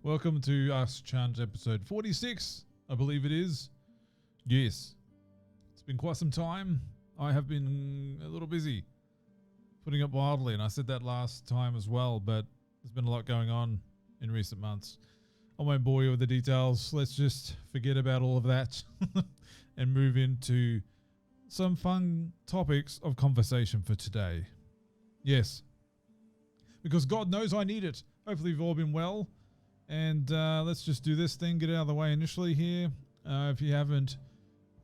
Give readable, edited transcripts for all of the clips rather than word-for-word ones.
Welcome to Us Chunt episode 46, I believe it is. Yes, it's been quite some time. I have been a little busy putting up wildly, and I said that last time as well, but there's been a lot going on in recent months. I won't bore you with the details. Let's just forget about all of that and move into some fun topics of conversation for today. Yes, because God knows I need it. Hopefully you've all been well. And let's just do this thing, get it out of the way initially here. If you haven't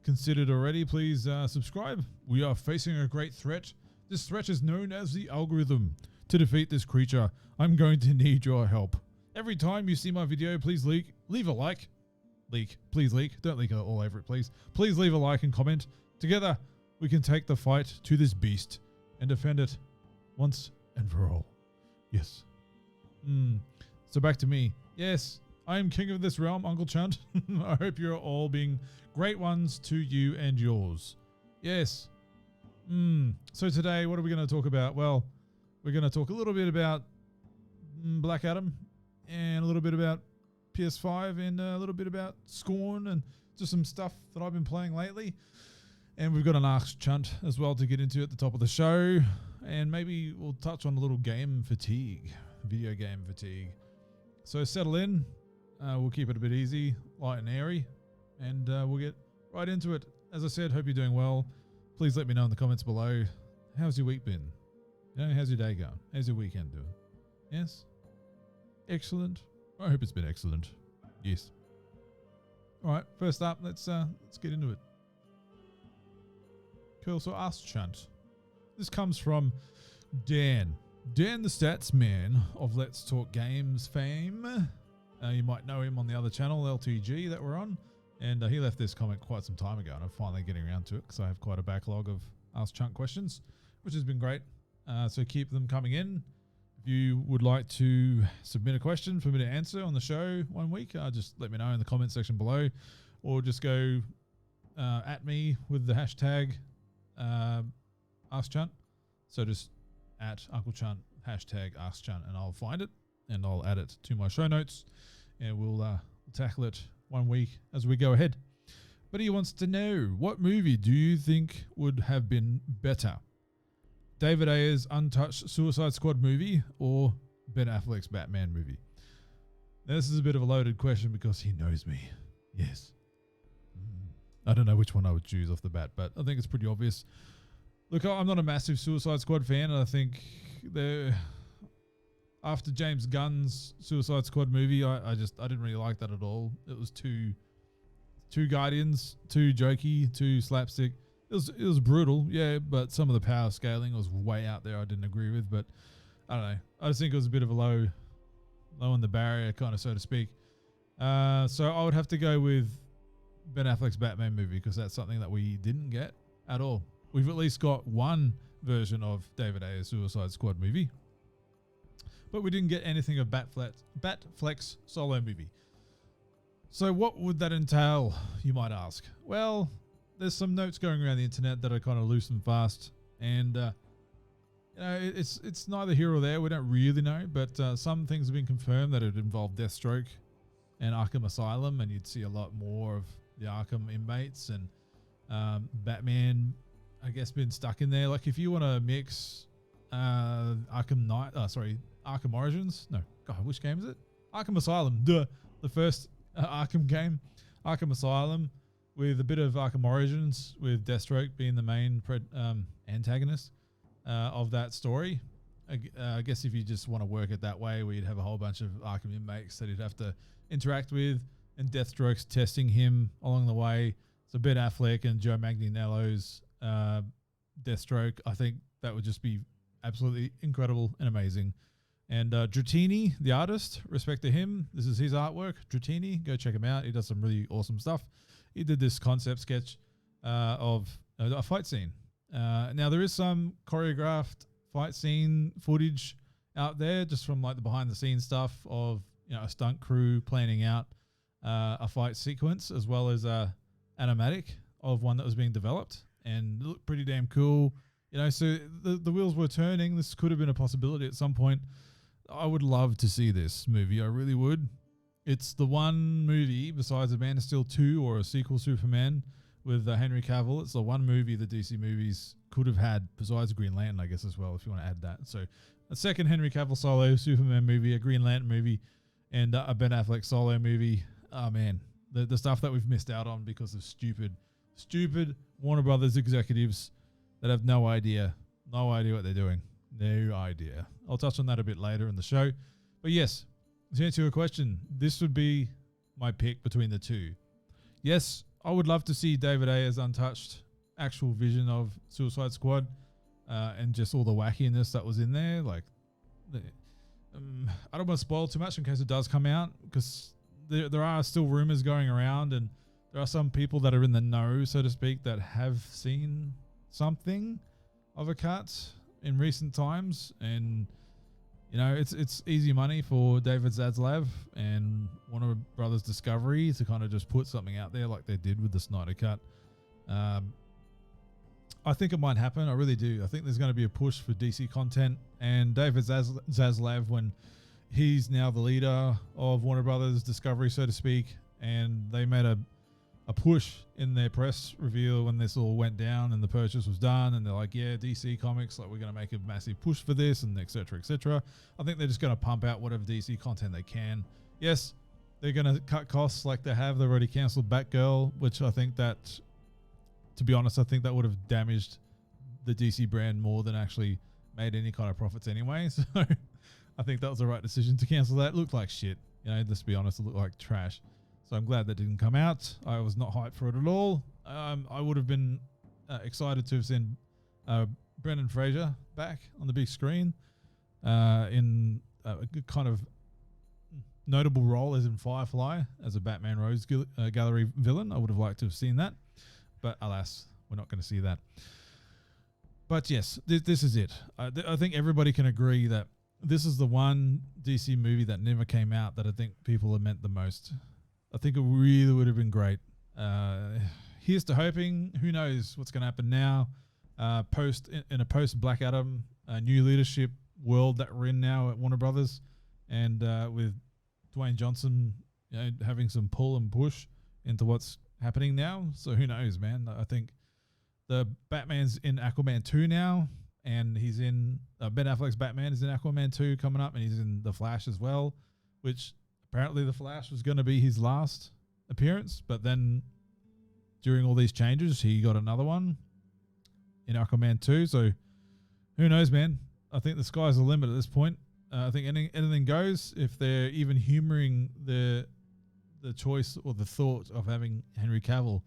considered already, please subscribe. We are facing a great threat. This threat is known as the algorithm. To defeat this creature, I'm going to need your help. Every time you see my video, please leave a like. Please leak. Don't leak all over it, please. Please leave a like and comment. Together, we can take the fight to this beast and defend it once and for all. Yes. So back to me. Yes, I am king of this realm, Uncle Chunt. I hope you're all being great ones to you and yours. Yes. So today, what are we going to talk about? Well, we're going to talk a little bit about Black Adam and a little bit about PS5 and a little bit about SCORN and just some stuff that I've been playing lately. And we've got an Ask Chunt as well to get into at the top of the show. And maybe we'll touch on a little game fatigue, video game fatigue. So settle in, we'll keep it a bit easy, light and airy, and we'll get right into it. As I said, hope you're doing well. Please let me know in the comments below. How's your week been? You know, how's your day going? How's your weekend doing? Yes? Excellent. I hope it's been excellent. Yes. All right, first up, let's get into it. Cool, so Ask Chunt. This comes from Dan. Dan the Stats Man of Let's Talk Games fame. You might know him on the other channel, LTG, that we're on. And he left this comment quite some time ago, and I'm finally getting around to it because I have quite a backlog of Ask Chunt questions, which has been great. So keep them coming in. If you would like to submit a question for me to answer on the show one week, just let me know in the comment section below, or just go at me with the hashtag Ask Chunt. So just at Uncle Chunt, hashtag Ask Chunt, and I'll find it and I'll add it to my show notes, and we'll tackle it one week as we go ahead. But he wants to know, what movie do you think would have been better? David Ayer's untouched Suicide Squad movie or Ben Affleck's Batman movie? Now, this is a bit of a loaded question because he knows me. Yes. I don't know which one I would choose off the bat, but I think it's pretty obvious. Look, I'm not a massive Suicide Squad fan, and I think after James Gunn's Suicide Squad movie, I didn't really like that at all. It was too Guardians, too jokey, too slapstick. It was brutal, yeah, but some of the power scaling was way out there. I didn't agree with, but I don't know. I just think it was a bit of a low in the barrier, kind of, so to speak. So I would have to go with Ben Affleck's Batman movie because that's something that we didn't get at all. We've at least got one version of David Ayer's Suicide Squad movie, but we didn't get anything of Batfleck's solo movie. So what would that entail, you might ask? Well, there's some notes going around the internet that are kind of loose and fast, and it's neither here or there. We don't really know, but some things have been confirmed that it involved Deathstroke and Arkham Asylum, and you'd see a lot more of the Arkham inmates and Batman, I guess, been stuck in there. Like if you want to mix Arkham Origins. No, God, which game is it? Arkham Asylum, the first Arkham game, Arkham Asylum, with a bit of Arkham Origins, with Deathstroke being the main antagonist of that story. I guess if you just want to work it that way, where you'd have a whole bunch of Arkham inmates that he'd have to interact with, and Deathstroke's testing him along the way. So Ben Affleck and Joe Manganiello's Deathstroke, I think that would just be absolutely incredible and amazing. And Dratini, the artist, respect to him. This is his artwork. Dratini, go check him out. He does some really awesome stuff. He did this concept sketch of a fight scene. Now there is some choreographed fight scene footage out there, just from like the behind the scenes stuff of a stunt crew planning out a fight sequence, as well as a animatic of one that was being developed, and it looked pretty damn cool. So the wheels were turning. This could have been a possibility at some point. I would love to see this movie. I really would. It's the one movie besides a Man of Steel 2 or a sequel Superman with Henry Cavill. It's the one movie the DC movies could have had besides Green Lantern, I guess, as well, if you want to add that. So a second Henry Cavill solo Superman movie, a Green Lantern movie, and a Ben Affleck solo movie. Oh, man. The stuff that we've missed out on because of stupid Warner Brothers executives that have no idea what they're doing. No idea. I'll touch on that a bit later in the show. But yes, to answer your question, this would be my pick between the two. Yes, I would love to see David Ayer's untouched actual vision of Suicide Squad and just all the wackiness that was in there. Like, I don't want to spoil too much in case it does come out, because there are still rumors going around, and there are some people that are in the know, so to speak, that have seen something of a cut in recent times. And you know, it's easy money for David Zaslav and Warner Brothers Discovery to kind of just put something out there like they did with the Snyder Cut. I think it might happen. I really do. I think there's going to be a push for DC content, and David Zaslav, when he's now the leader of Warner Brothers Discovery, so to speak, and they made a push in their press reveal when this all went down and the purchase was done, and they're like, yeah, DC Comics, like, we're going to make a massive push for this, and et cetera, et cetera. I think they're just going to pump out whatever DC content they can. Yes, they're going to cut costs like they have. They've already cancelled Batgirl, which I think that, to be honest, I think that would have damaged the DC brand more than actually made any kind of profits anyway. So I think that was the right decision to cancel that. It looked like shit. You know, let's be honest, it looked like trash. So I'm glad that didn't come out. I was not hyped for it at all. I would have been excited to have seen Brendan Fraser back on the big screen in a kind of notable role as in Firefly, as a Batman Rose Gallery villain. I would have liked to have seen that. But alas, we're not going to see that. But yes, this is it. I think everybody can agree that this is the one DC movie that never came out that I think people have meant the most. I think it really would have been great. Here's to hoping. Who knows what's going to happen now? In a post Black Adam new leadership world that we're in now at Warner Brothers, and with Dwayne Johnson, you know, having some pull and push into what's happening now. So who knows, man? I think the Batman's in Aquaman 2 now, and he's in Ben Affleck's Batman is in Aquaman 2 coming up, and he's in The Flash as well, which apparently The Flash was going to be his last appearance, but then during all these changes, he got another one in Aquaman 2. So who knows, man? I think the sky's the limit at this point. I think anything goes. If they're even humoring the choice or the thought of having Henry Cavill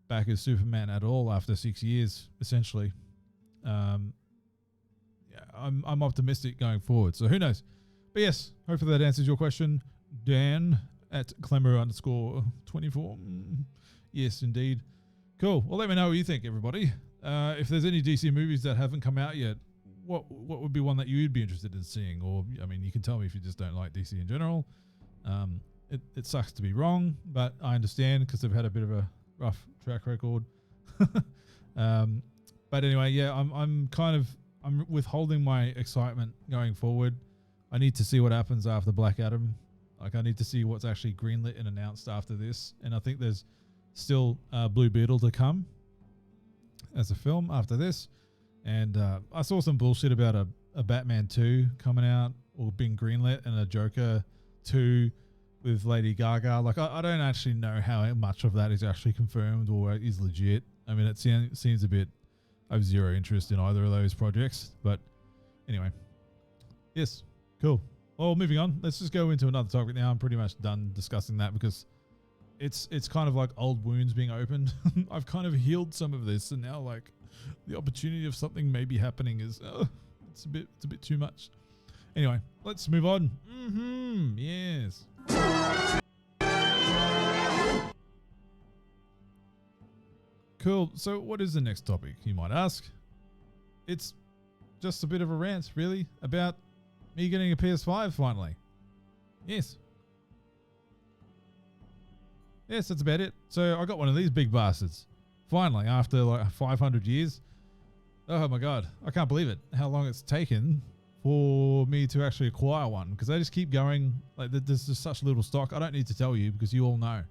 back as Superman at all after 6 years, essentially. I'm optimistic going forward. So who knows? But yes, hopefully that answers your question, Dan at Clemmer_24. Yes, indeed. Cool. Well, let me know what you think, everybody. If there's any DC movies that haven't come out yet, what would be one that you'd be interested in seeing? Or, I mean, you can tell me if you just don't like DC in general. It sucks to be wrong, but I understand because they've had a bit of a rough track record. But anyway, yeah, I'm withholding my excitement going forward. I need to see what happens after Black Adam. Like, I need to see what's actually greenlit and announced after this. And I think there's still Blue Beetle to come as a film after this. And I saw some bullshit about a Batman 2 coming out or being greenlit, and a Joker 2 with Lady Gaga. Like, I don't actually know how much of that is actually confirmed or is legit. I mean, it seems a bit... I have zero interest in either of those projects. But anyway. Yes. Cool. Well, moving on. Let's just go into another topic now. I'm pretty much done discussing that because it's kind of like old wounds being opened. I've kind of healed some of this, and now, like, the opportunity of something maybe happening is it's a bit too much. Anyway, let's move on. Yes. Cool. So what is the next topic, you might ask? It's just a bit of a rant, really, about me getting a PS5 finally. Yes. Yes, that's about it. So I got one of these big bastards. Finally, after like 500 years. Oh my God. I can't believe it. How long it's taken for me to actually acquire one, because they just keep going. Like, there's just such little stock. I don't need to tell you, because you all know.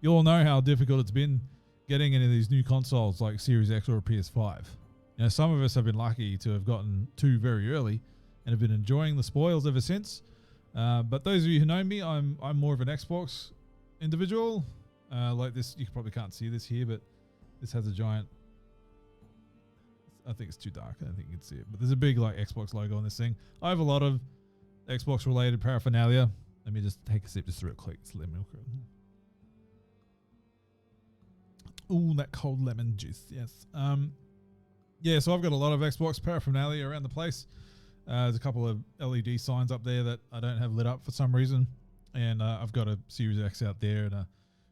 You all know how difficult it's been getting any of these new consoles like Series X or a PS5. You know, some of us have been lucky to have gotten two very early and have been enjoying the spoils ever since. But those of you who know me, I'm more of an Xbox individual. Like this, you probably can't see this here, but this has a giant, I think it's too dark. I don't think you can see it, but there's a big like Xbox logo on this thing. I have a lot of Xbox related paraphernalia. Let me just take a sip just through it quick. It's lemon milk. Ooh, that cold lemon juice. Yes. Yeah, so I've got a lot of Xbox paraphernalia around the place. There's a couple of LED signs up there that I don't have lit up for some reason. And I've got a Series X out there and a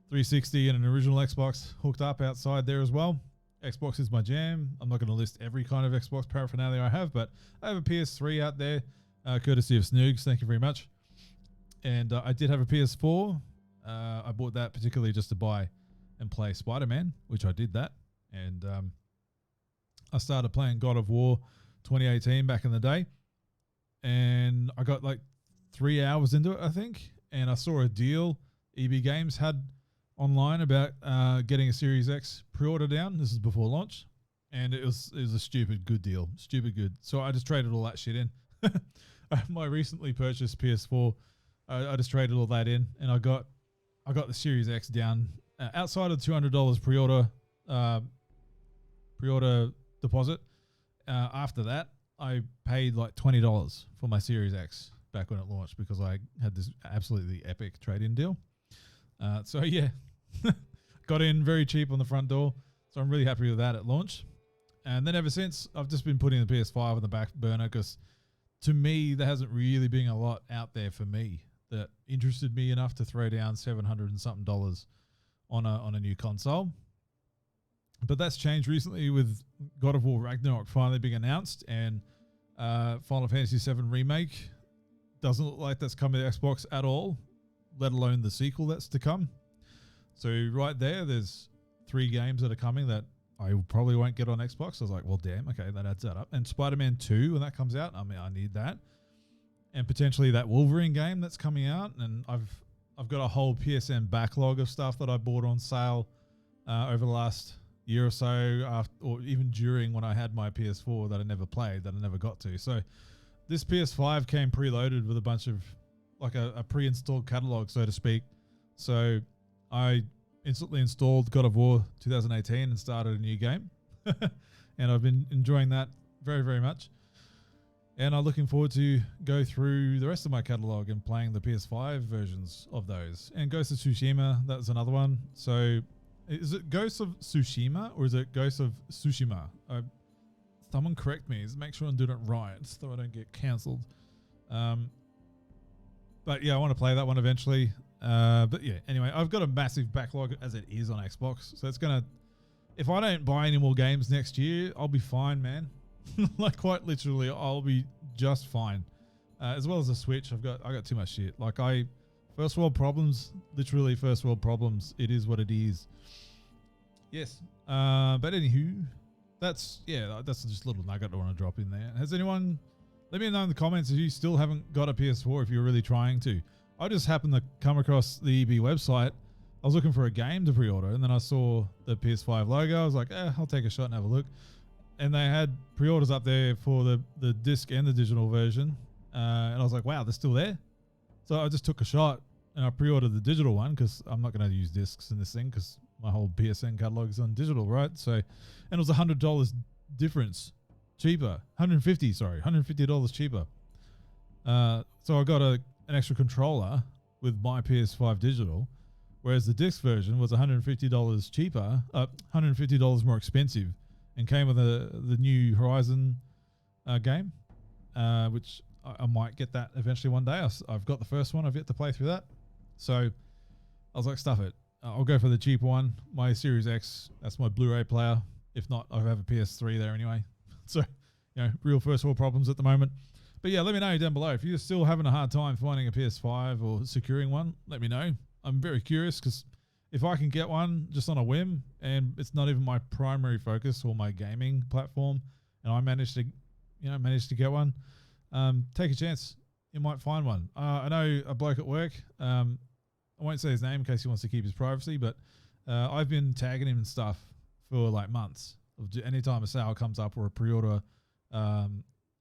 360 and an original Xbox hooked up outside there as well. Xbox is my jam. I'm not going to list every kind of Xbox paraphernalia I have, but I have a PS3 out there, courtesy of Snoogs. Thank you very much. And I did have a PS4. I bought that particularly just to buy and play Spider-Man, which I did that. And I started playing God of War 2018 back in the day. And I got like 3 hours into it, I think. And I saw a deal EB Games had online about getting a Series X pre-order down. This is before launch, and it was a stupid good deal, stupid good. So I just traded all that shit in. My recently purchased PS4, I just traded all that in, and I got the Series X down outside of $200 pre-order deposit. After that, I paid like $20 for my Series X back when it launched because I had this absolutely epic trade-in deal. So yeah. Got in very cheap on the front door, so I'm really happy with that at launch. And then ever since, I've just been putting the PS5 on the back burner because to me, there hasn't really been a lot out there for me that interested me enough to throw down $700 and something on a new console. But that's changed recently with God of War Ragnarok finally being announced, and Final Fantasy VII Remake doesn't look like that's coming to Xbox at all, let alone the sequel that's to come. So right there's 3 games that are coming that I probably won't get on Xbox. I was like, well, damn, okay, that adds that up. And Spider-Man 2, when that comes out, I mean, I need that. And potentially that Wolverine game that's coming out. And I've got a whole PSN backlog of stuff that I bought on sale over the last year or so, or even during when I had my PS4 that I never played, that I never got to. So this PS5 came preloaded with a bunch of, like a pre-installed catalog, so to speak. So I instantly installed God of War 2018 and started a new game. And I've been enjoying that very, very much. And I'm looking forward to go through the rest of my catalog and playing the PS5 versions of those. And Ghost of Tsushima, that's another one. So is it Ghost of Tsushima or is it Ghost of Tsushima? Someone correct me. Make sure I'm doing it right so I don't get cancelled. But yeah, I want to play that one eventually. But yeah, anyway, I've got a massive backlog as it is on Xbox. So it's going to, if I don't buy any more games next year, I'll be fine, man. Like quite literally, I'll be just fine. As well as the Switch, I got too much shit. Like first world problems, literally first world problems. It is what it is. Yes. But anywho, that's just a little nugget I want to drop in there. Has anyone, let me know in the comments if you still haven't got a PS4, if you're really trying to. I just happened to come across the EB website. I was looking for a game to pre-order, and then I saw the PS5 logo. I was like, I'll take a shot and have a look. And they had pre-orders up there for the disc and the digital version. And I was like, wow, they're still there? So I just took a shot, and I pre-ordered the digital one because I'm not going to use discs in this thing because my whole PSN catalog is on digital, right? So, and it was $100 difference cheaper. $150 cheaper. So I got an extra controller with my PS5 digital, whereas the disc version was $150 cheaper, $150 more expensive, and came with the new Horizon game, which I might get that eventually one day. I've got the first one. I've yet to play through that. So I was like, stuff it. I'll go for the cheap one. My Series X, that's my Blu-ray player. If not, I have a PS3 there anyway. So, real first world problems at the moment. But yeah, let me know down below. If you're still having a hard time finding a PS5 or securing one, let me know. I'm very curious because if I can get one just on a whim and it's not even my primary focus or my gaming platform and I managed to get one, take a chance. You might find one. I know a bloke at work. I won't say his name in case he wants to keep his privacy, but I've been tagging him and stuff for like months. Anytime a sale comes up or a pre-order or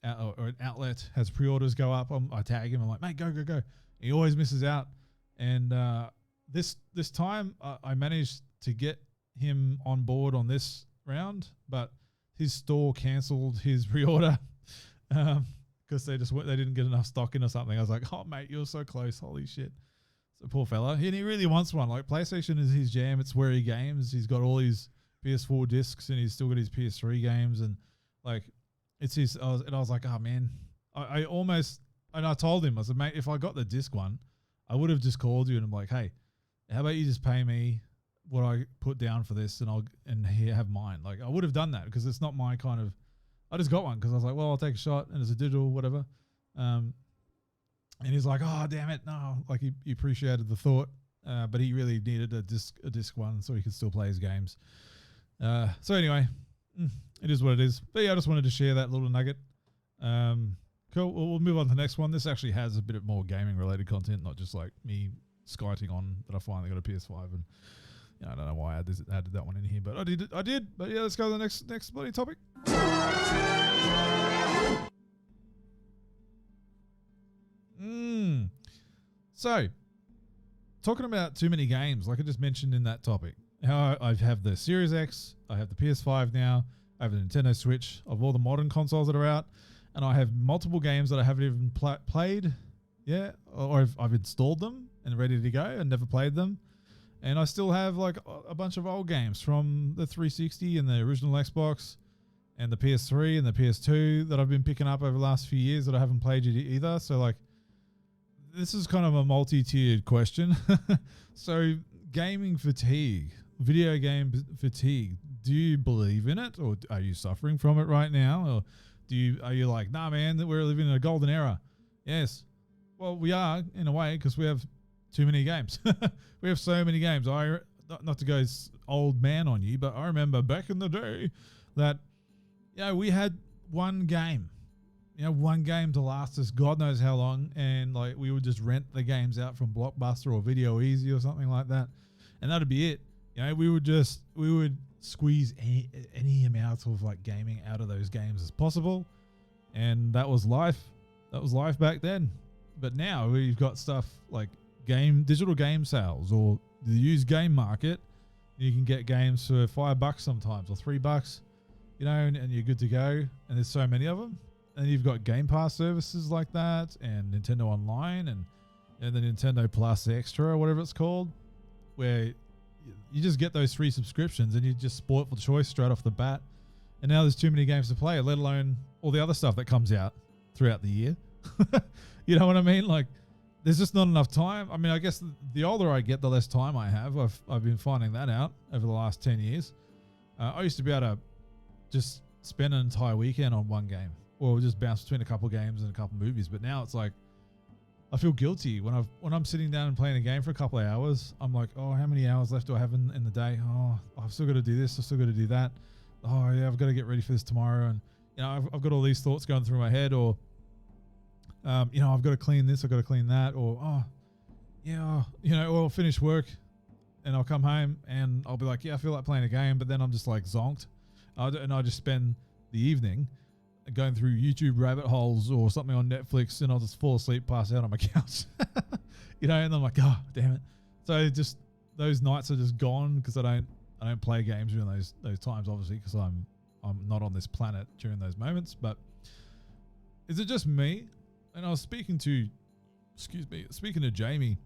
an outlet has pre-orders go up, I tag him. I'm like, mate, go. He always misses out. And this time I managed to get him on board on this round, but his store cancelled his pre-order because they didn't get enough stock in or something. I was like, oh mate, you're so close, holy shit. So poor fella, and he really wants one. Like PlayStation is his jam. It's where he games. He's got all his PS4 discs and he's still got his PS3 games, and like it's his. I was like, oh man, I almost, and I told him, I said, mate, if I got the disc one, I would have just called you and I'm like, hey, how about you just pay me what I put down for this, and here have mine. Like I would have done that because it's not my kind of. I just got one because I was like, well, I'll take a shot and it's a digital, whatever. And he's like, oh damn it, no. Like he appreciated the thought, but he really needed a disc one so he could still play his games. So anyway, it is what it is. But yeah, I just wanted to share that little nugget. Cool. We'll move on to the next one. This actually has a bit more gaming related content, not just like me skiting on that I finally got a PS5 and. I don't know why I added that one in here, but I did. But yeah, let's go to the next bloody topic. So, talking about too many games, like I just mentioned in that topic, how I have the Series X, I have the PS5 now, I have the Nintendo Switch, of all the modern consoles that are out, and I have multiple games that I haven't even played, or I've installed them and ready to go and never played them. And I still have like a bunch of old games from the 360 and the original Xbox and the PS3 and the PS2 that I've been picking up over the last few years that I haven't played either. So like, this is kind of a multi-tiered question. So gaming fatigue, video game fatigue, do you believe in it or are you suffering from it right now? Or are you like, nah man, we're living in a golden era? Yes. Well, we are in a way because we have too many games. We have so many games. Not to go old man on you, but I remember back in the day that, we had one game, one game to last us God knows how long. And like, we would just rent the games out from Blockbuster or Video Easy or something like that. And that'd be it. We would squeeze any amount of like gaming out of those games as possible. And that was life. That was life back then. But now we've got stuff like digital game sales or the used game market. You can get games for $5 sometimes or $3, and you're good to go. And there's so many of them. And you've got Game Pass services like that, and Nintendo Online, and the Nintendo Plus Extra or whatever it's called, where you just get those free subscriptions and you just sport for choice straight off the bat. And now there's too many games to play, let alone all the other stuff that comes out throughout the year. You know what I mean? Like, there's just not enough time. I mean, I guess the older I get, the less time I have. I've been finding that out over the last 10 years. I used to be able to just spend an entire weekend on one game or just bounce between a couple games and a couple movies. But now it's like, I feel guilty when I'm sitting down and playing a game for a couple of hours. I'm like, oh, how many hours left do I have in the day? Oh, I've still got to do this. I've still got to do that. Oh yeah, I've got to get ready for this tomorrow. And I've got all these thoughts going through my head, or I've got to clean this, I've got to clean that, or or I'll finish work and I'll come home and I'll be like, I feel like playing a game, but then I'm just like zonked, and I just spend the evening going through YouTube rabbit holes or something on Netflix, and I'll just fall asleep, pass out on my couch, and I'm like, oh damn it. So just those nights are just gone because I don't play games during those times, obviously, because I'm not on this planet during those moments. But is it just me? And I was speaking to Jamie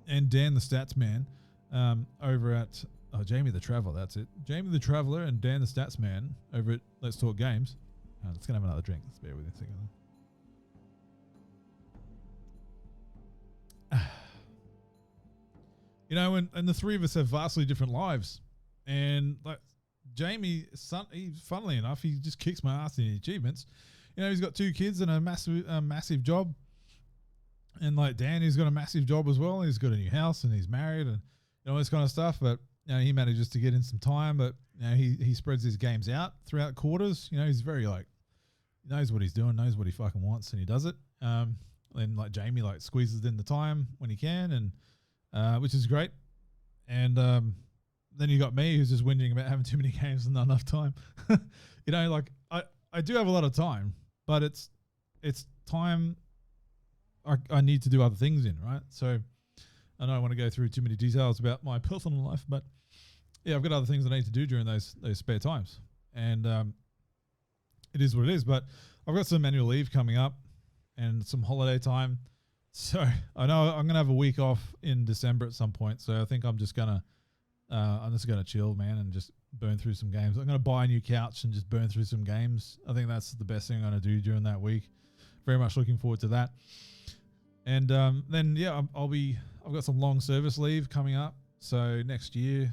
and Dan the Stats Man over at Jamie the Traveller. That's it. Jamie the Traveller and Dan the Stats Man over at Let's Talk Games. Let's go have another drink. Let's bear with me a second. And the three of us have vastly different lives. And like Jamie, funnily enough, he just kicks my ass in the achievements. He's got 2 kids and a massive job. And like Dan, he's got a massive job as well. He's got a new house and he's married and all this kind of stuff. But he manages to get in some time. But he spreads his games out throughout quarters. He's very like He knows what he's doing, knows what he fucking wants, and he does it. And like Jamie like squeezes in the time when he can, and which is great. And then you got me who's just whinging about having too many games and not enough time. You know, like I do have a lot of time, but it's time I need to do other things in, right? So I don't want to go through too many details about my personal life, but yeah, I've got other things I need to do during those spare times. And it is what it is. But I've got some annual leave coming up and some holiday time. So I know I'm gonna have a week off in December at some point. So I think I'm just gonna chill, man, and just burn through some games. I'm gonna buy a new couch and just burn through some games. I think that's the best thing I'm gonna do during that week. Very much looking forward to that. And then yeah, I've got some long service leave coming up. So next year,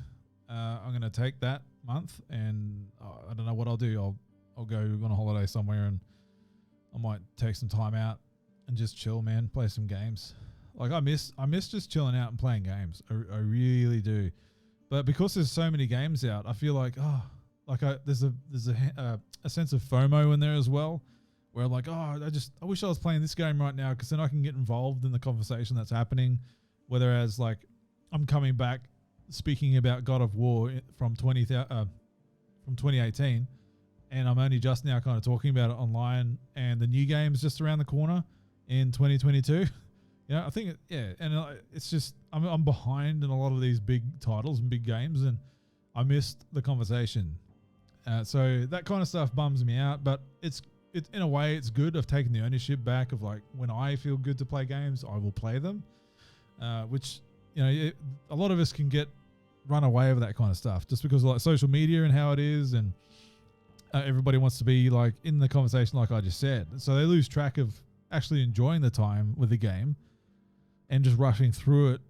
I'm gonna take that month, and I don't know what I'll do. I'll go on a holiday somewhere, and I might take some time out and just chill, man. Play some games. Like I miss just chilling out and playing games. I really do. But because there's so many games out, I feel like there's a sense of FOMO in there as well, where I'm like, I wish I was playing this game right now, because then I can get involved in the conversation that's happening. Whereas like I'm coming back speaking about God of War from 2018, and I'm only just now kind of talking about it online, and the new game's just around the corner in 2022. Yeah, I think it's just I'm behind in a lot of these big titles and big games, and I missed the conversation. So that kind of stuff bums me out, but it's in a way it's good. I've taken the ownership back of like, when I feel good to play games, I will play them. Which, you know, a lot of us can get run away with that kind of stuff just because of like social media and how it is, and everybody wants to be like in the conversation, like I just said. So they lose track of actually enjoying the time with the game and just rushing through it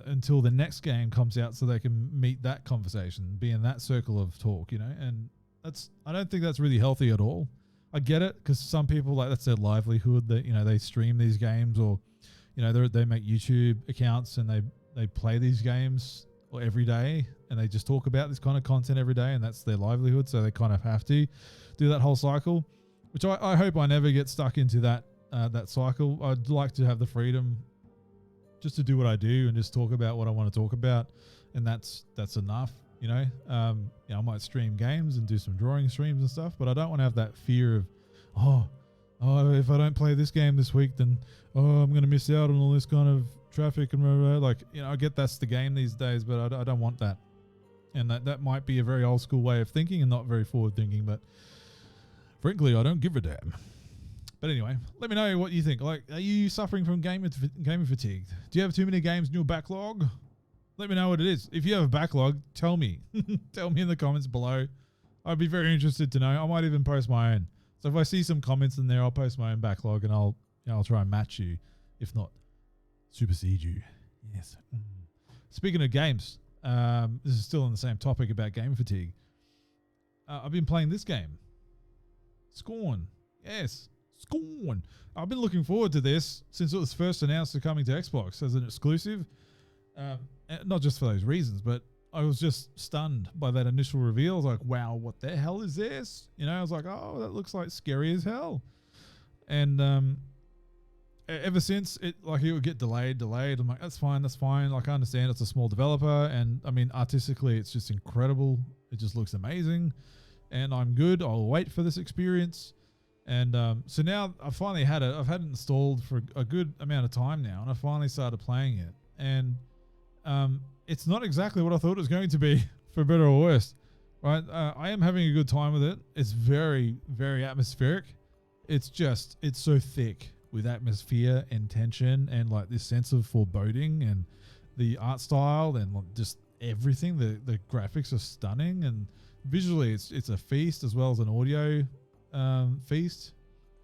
until the next game comes out so they can meet that conversation, be in that circle of talk, you know. And I don't think that's really healthy at all. I get it, because some people, like, that's their livelihood, that, you know, they stream these games, or, you know, they make YouTube accounts and they play these games every day, and they just talk about this kind of content every day, and that's their livelihood. So they kind of have to do that whole cycle, which I hope I never get stuck into that cycle. I'd like to have the freedom just to do what I do and just talk about what I want to talk about, and that's enough, you know. I might stream games and do some drawing streams and stuff, but I don't want to have that fear of, if I don't play this game this week, then I'm going to miss out on all this kind of traffic and blah, blah, blah. Like, you know, I get that's the game these days, but I don't want that. And that might be a very old school way of thinking and not very forward thinking, but frankly, I don't give a damn. But anyway, let me know what you think. Like, are you suffering from gaming fatigue? Do you have too many games in your backlog? Let me know what it is. If you have a backlog, tell me. Tell me in the comments below. I'd be very interested to know. I might even post my own. So if I see some comments in there, I'll post my own backlog, and I'll try and match you. If not, supersede you. Yes. Speaking of games, this is still on the same topic about game fatigue. I've been playing this game, SCORN. Yes, SCORN. I've been looking forward to this since it was first announced to coming to Xbox as an exclusive. Not just for those reasons, but I was just stunned by that initial reveal. I was like, wow, what the hell is this? You know, I was like, oh, that looks like scary as hell. And ever since, it would get delayed. I'm like, that's fine. Like, I understand it's a small developer, and I mean, artistically, it's just incredible. It just looks amazing, and I'm good. I'll wait for this experience. And so now I finally had it. I've had it installed for a good amount of time now, and I finally started playing it. And it's not exactly what I thought it was going to be, for better or worse. Right? I am having a good time with it. It's very, very atmospheric. It's so thick with atmosphere and tension and like this sense of foreboding, and the art style and just everything. The graphics are stunning, and visually it's a feast as well as an audio feast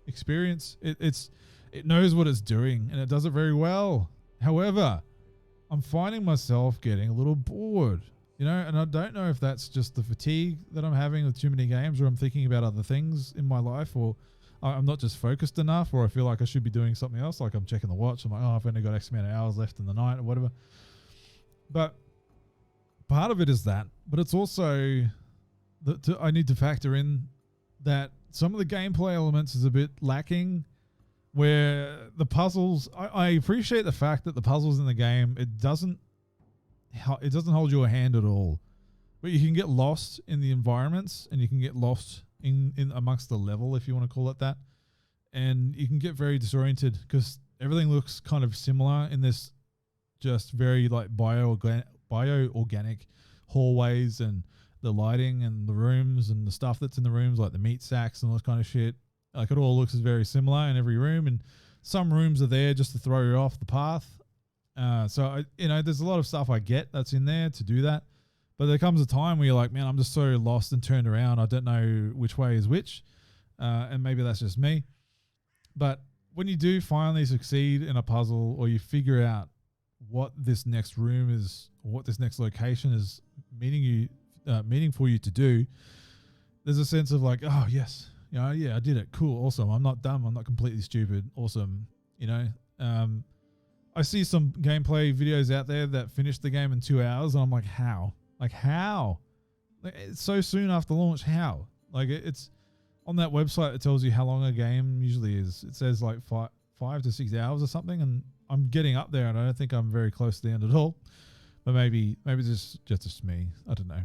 experience. It knows what it's doing, and it does it very well. However, I'm finding myself getting a little bored, you know, and I don't know if that's just the fatigue that I'm having with too many games, or I'm thinking about other things in my life, or I'm not just focused enough, or I feel like I should be doing something else. Like I'm checking the watch. I'm like, I've only got X amount of hours left in the night or whatever. But part of it is that, but it's also I need to factor in that some of the gameplay elements is a bit lacking. Where the puzzles, I appreciate the fact that the puzzles in the game, it doesn't hold your hand at all. But you can get lost in the environments, and you can get lost in amongst the level, if you want to call it that. And you can get very disoriented because everything looks kind of similar in this just very like bio-organic hallways, and the lighting and the rooms and the stuff that's in the rooms, like the meat sacks and all this kind of shit. Like it all looks very similar in every room, and some rooms are there just to throw you off the path. So there's a lot of stuff I get that's in there to do that. But there comes a time where you're like, man, I'm just so lost and turned around. I don't know which way is which. And maybe that's just me. But when you do finally succeed in a puzzle, or you figure out what this next room is, or what this next location is meaning for you to do, there's a sense of like, oh, yes. Yeah, I did it. Cool. Awesome. I'm not dumb. I'm not completely stupid. Awesome. I see some gameplay videos out there that finish the game in 2 hours, and I'm like, how? Like, how? Like, it's so soon after launch. How? Like, it's on that website. It tells you how long a game usually is. It says like 5 to 6 hours or something, and I'm getting up there, and I don't think I'm very close to the end at all. But maybe it's just me. I don't know.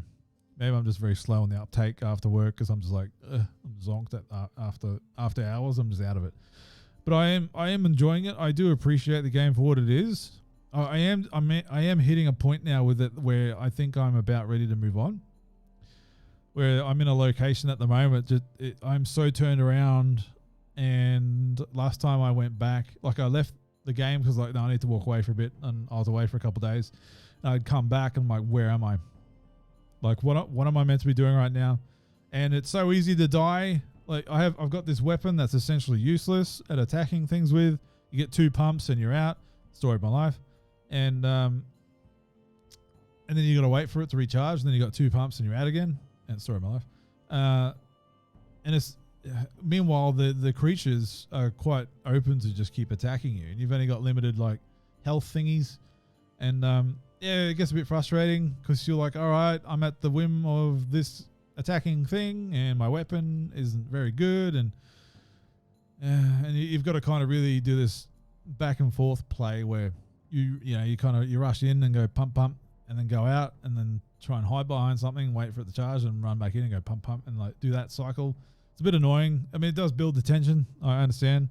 Maybe I'm just very slow on the uptake after work, because I'm just like, I'm zonked at after hours. I'm just out of it. But I am enjoying it. I do appreciate the game for what it is. I am hitting a point now with it where I think I'm about ready to move on. Where I'm in a location at the moment, I'm so turned around. And last time I went back, like I left the game because like, no, I need to walk away for a bit, and I was away for a couple of days. And I'd come back and I'm like, where am I? Like, what am I meant to be doing right now? And it's so easy to die. Like, I've got this weapon that's essentially useless at attacking things with. You get 2 pumps and you're out. Story of my life. And then you got to wait for it to recharge. And then you got 2 pumps and you're out again. And story of my life. And it's meanwhile the creatures are quite open to just keep attacking you, and you've only got limited like health thingies. And yeah, it gets a bit frustrating because you're like, all right, I'm at the whim of this attacking thing, and my weapon isn't very good, and you've got to kind of really do this back and forth play where you rush in and go pump, and then go out and then try and hide behind something, wait for it to charge, and run back in and go pump, and like do that cycle. It's a bit annoying. I mean, it does build the tension. I understand,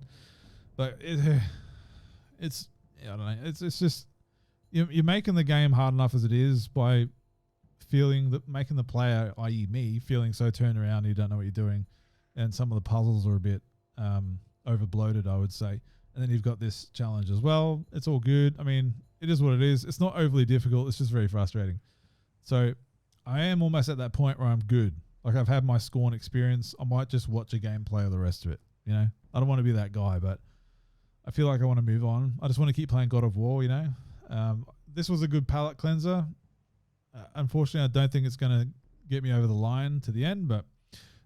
but it's I don't know. It's just. You're making the game hard enough as it is by making the player, i.e. me, feeling so turned around you don't know what you're doing. And some of the puzzles are a bit over-bloated, I would say. And then you've got this challenge as well. It's all good. I mean, it is what it is. It's not overly difficult. It's just very frustrating. So I am almost at that point where I'm good. Like, I've had my SCORN experience. I might just watch a gameplay of the rest of it. I don't want to be that guy, but I feel like I want to move on. I just want to keep playing God of War, This was a good palate cleanser. Unfortunately, I don't think it's going to get me over the line to the end, but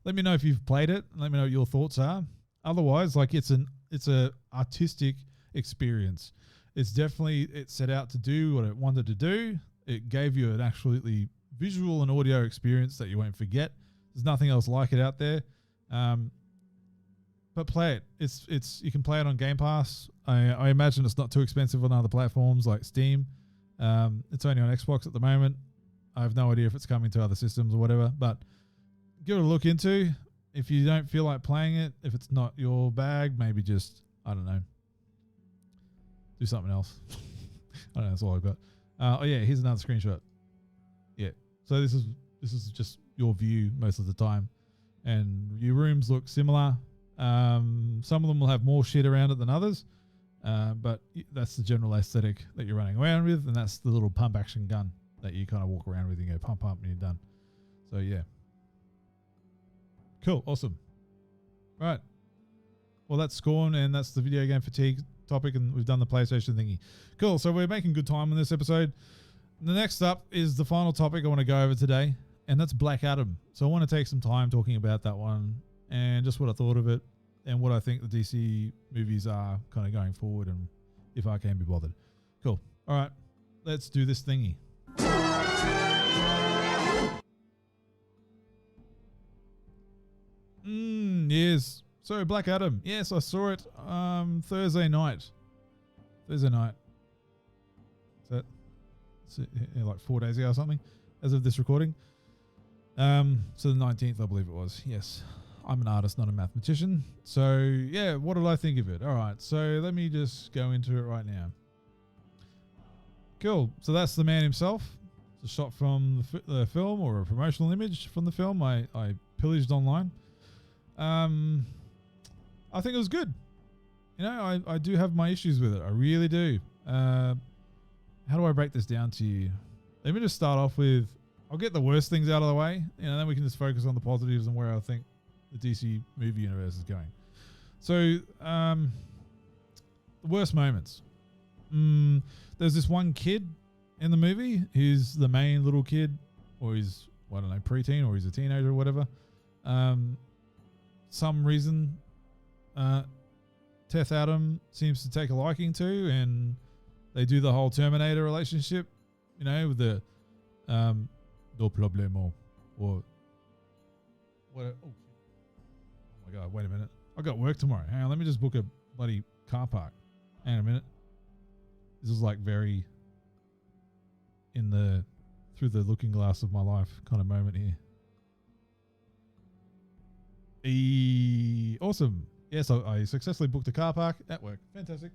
let me know if you've played it. Let me know what your thoughts are. Otherwise, like it's a artistic experience. It's set out to do what it wanted to do. It gave you an absolutely visual and audio experience that you won't forget. There's nothing else like it out there. But play it. It's you can play it on Game Pass. I imagine it's not too expensive on other platforms like Steam. It's only on Xbox at the moment. I have no idea if it's coming to other systems or whatever, but give it a look into. If you don't feel like playing it, if it's not your bag, maybe just, I don't know, do something else. I don't know, that's all I've got. Oh yeah, here's another screenshot. Yeah. So this is just your view most of the time. And your rooms look similar. Some of them will have more shit around it than others. But that's the general aesthetic that you're running around with, and that's the little pump action gun that you kind of walk around with and go pump and you're done. So yeah. Cool, awesome. Right. Well, that's SCORN, and that's the video game fatigue topic, and we've done the PlayStation thingy. Cool, so we're making good time on this episode. The next up is the final topic I want to go over today, and that's Black Adam. So I want to take some time talking about that one and just what I thought of it and what I think the DC movies are kind of going forward, and if I can be bothered. Cool. All right, let's do this thingy. yes. So Black Adam. Yes, I saw it Thursday night. Is that like 4 days ago or something as of this recording? So the 19th, I believe it was. Yes. I'm an artist, not a mathematician. So yeah, what did I think of it? All right. So let me just go into it right now. Cool. So that's the man himself. It's a shot from the film, or a promotional image from the film I pillaged online. I think it was good. You know, I do have my issues with it. I really do. How do I break this down to you? Let me just start off with, I'll get the worst things out of the way, you know, then we can just focus on the positives and where I think the DC movie universe is going. So, the worst moments. There's this one kid in the movie. He's the main little kid, or he's, I don't know, preteen, or he's a teenager or whatever. Some reason, Teth Adam seems to take a liking to, and they do the whole Terminator relationship, you know, with the no problemo, or what? Oh my God! Wait a minute, I got work tomorrow. Hang on, let me just book a bloody car park. Hang on a minute. This is like very through the looking glass of my life kind of moment here. Awesome. Yes, I successfully booked a car park at work. Fantastic.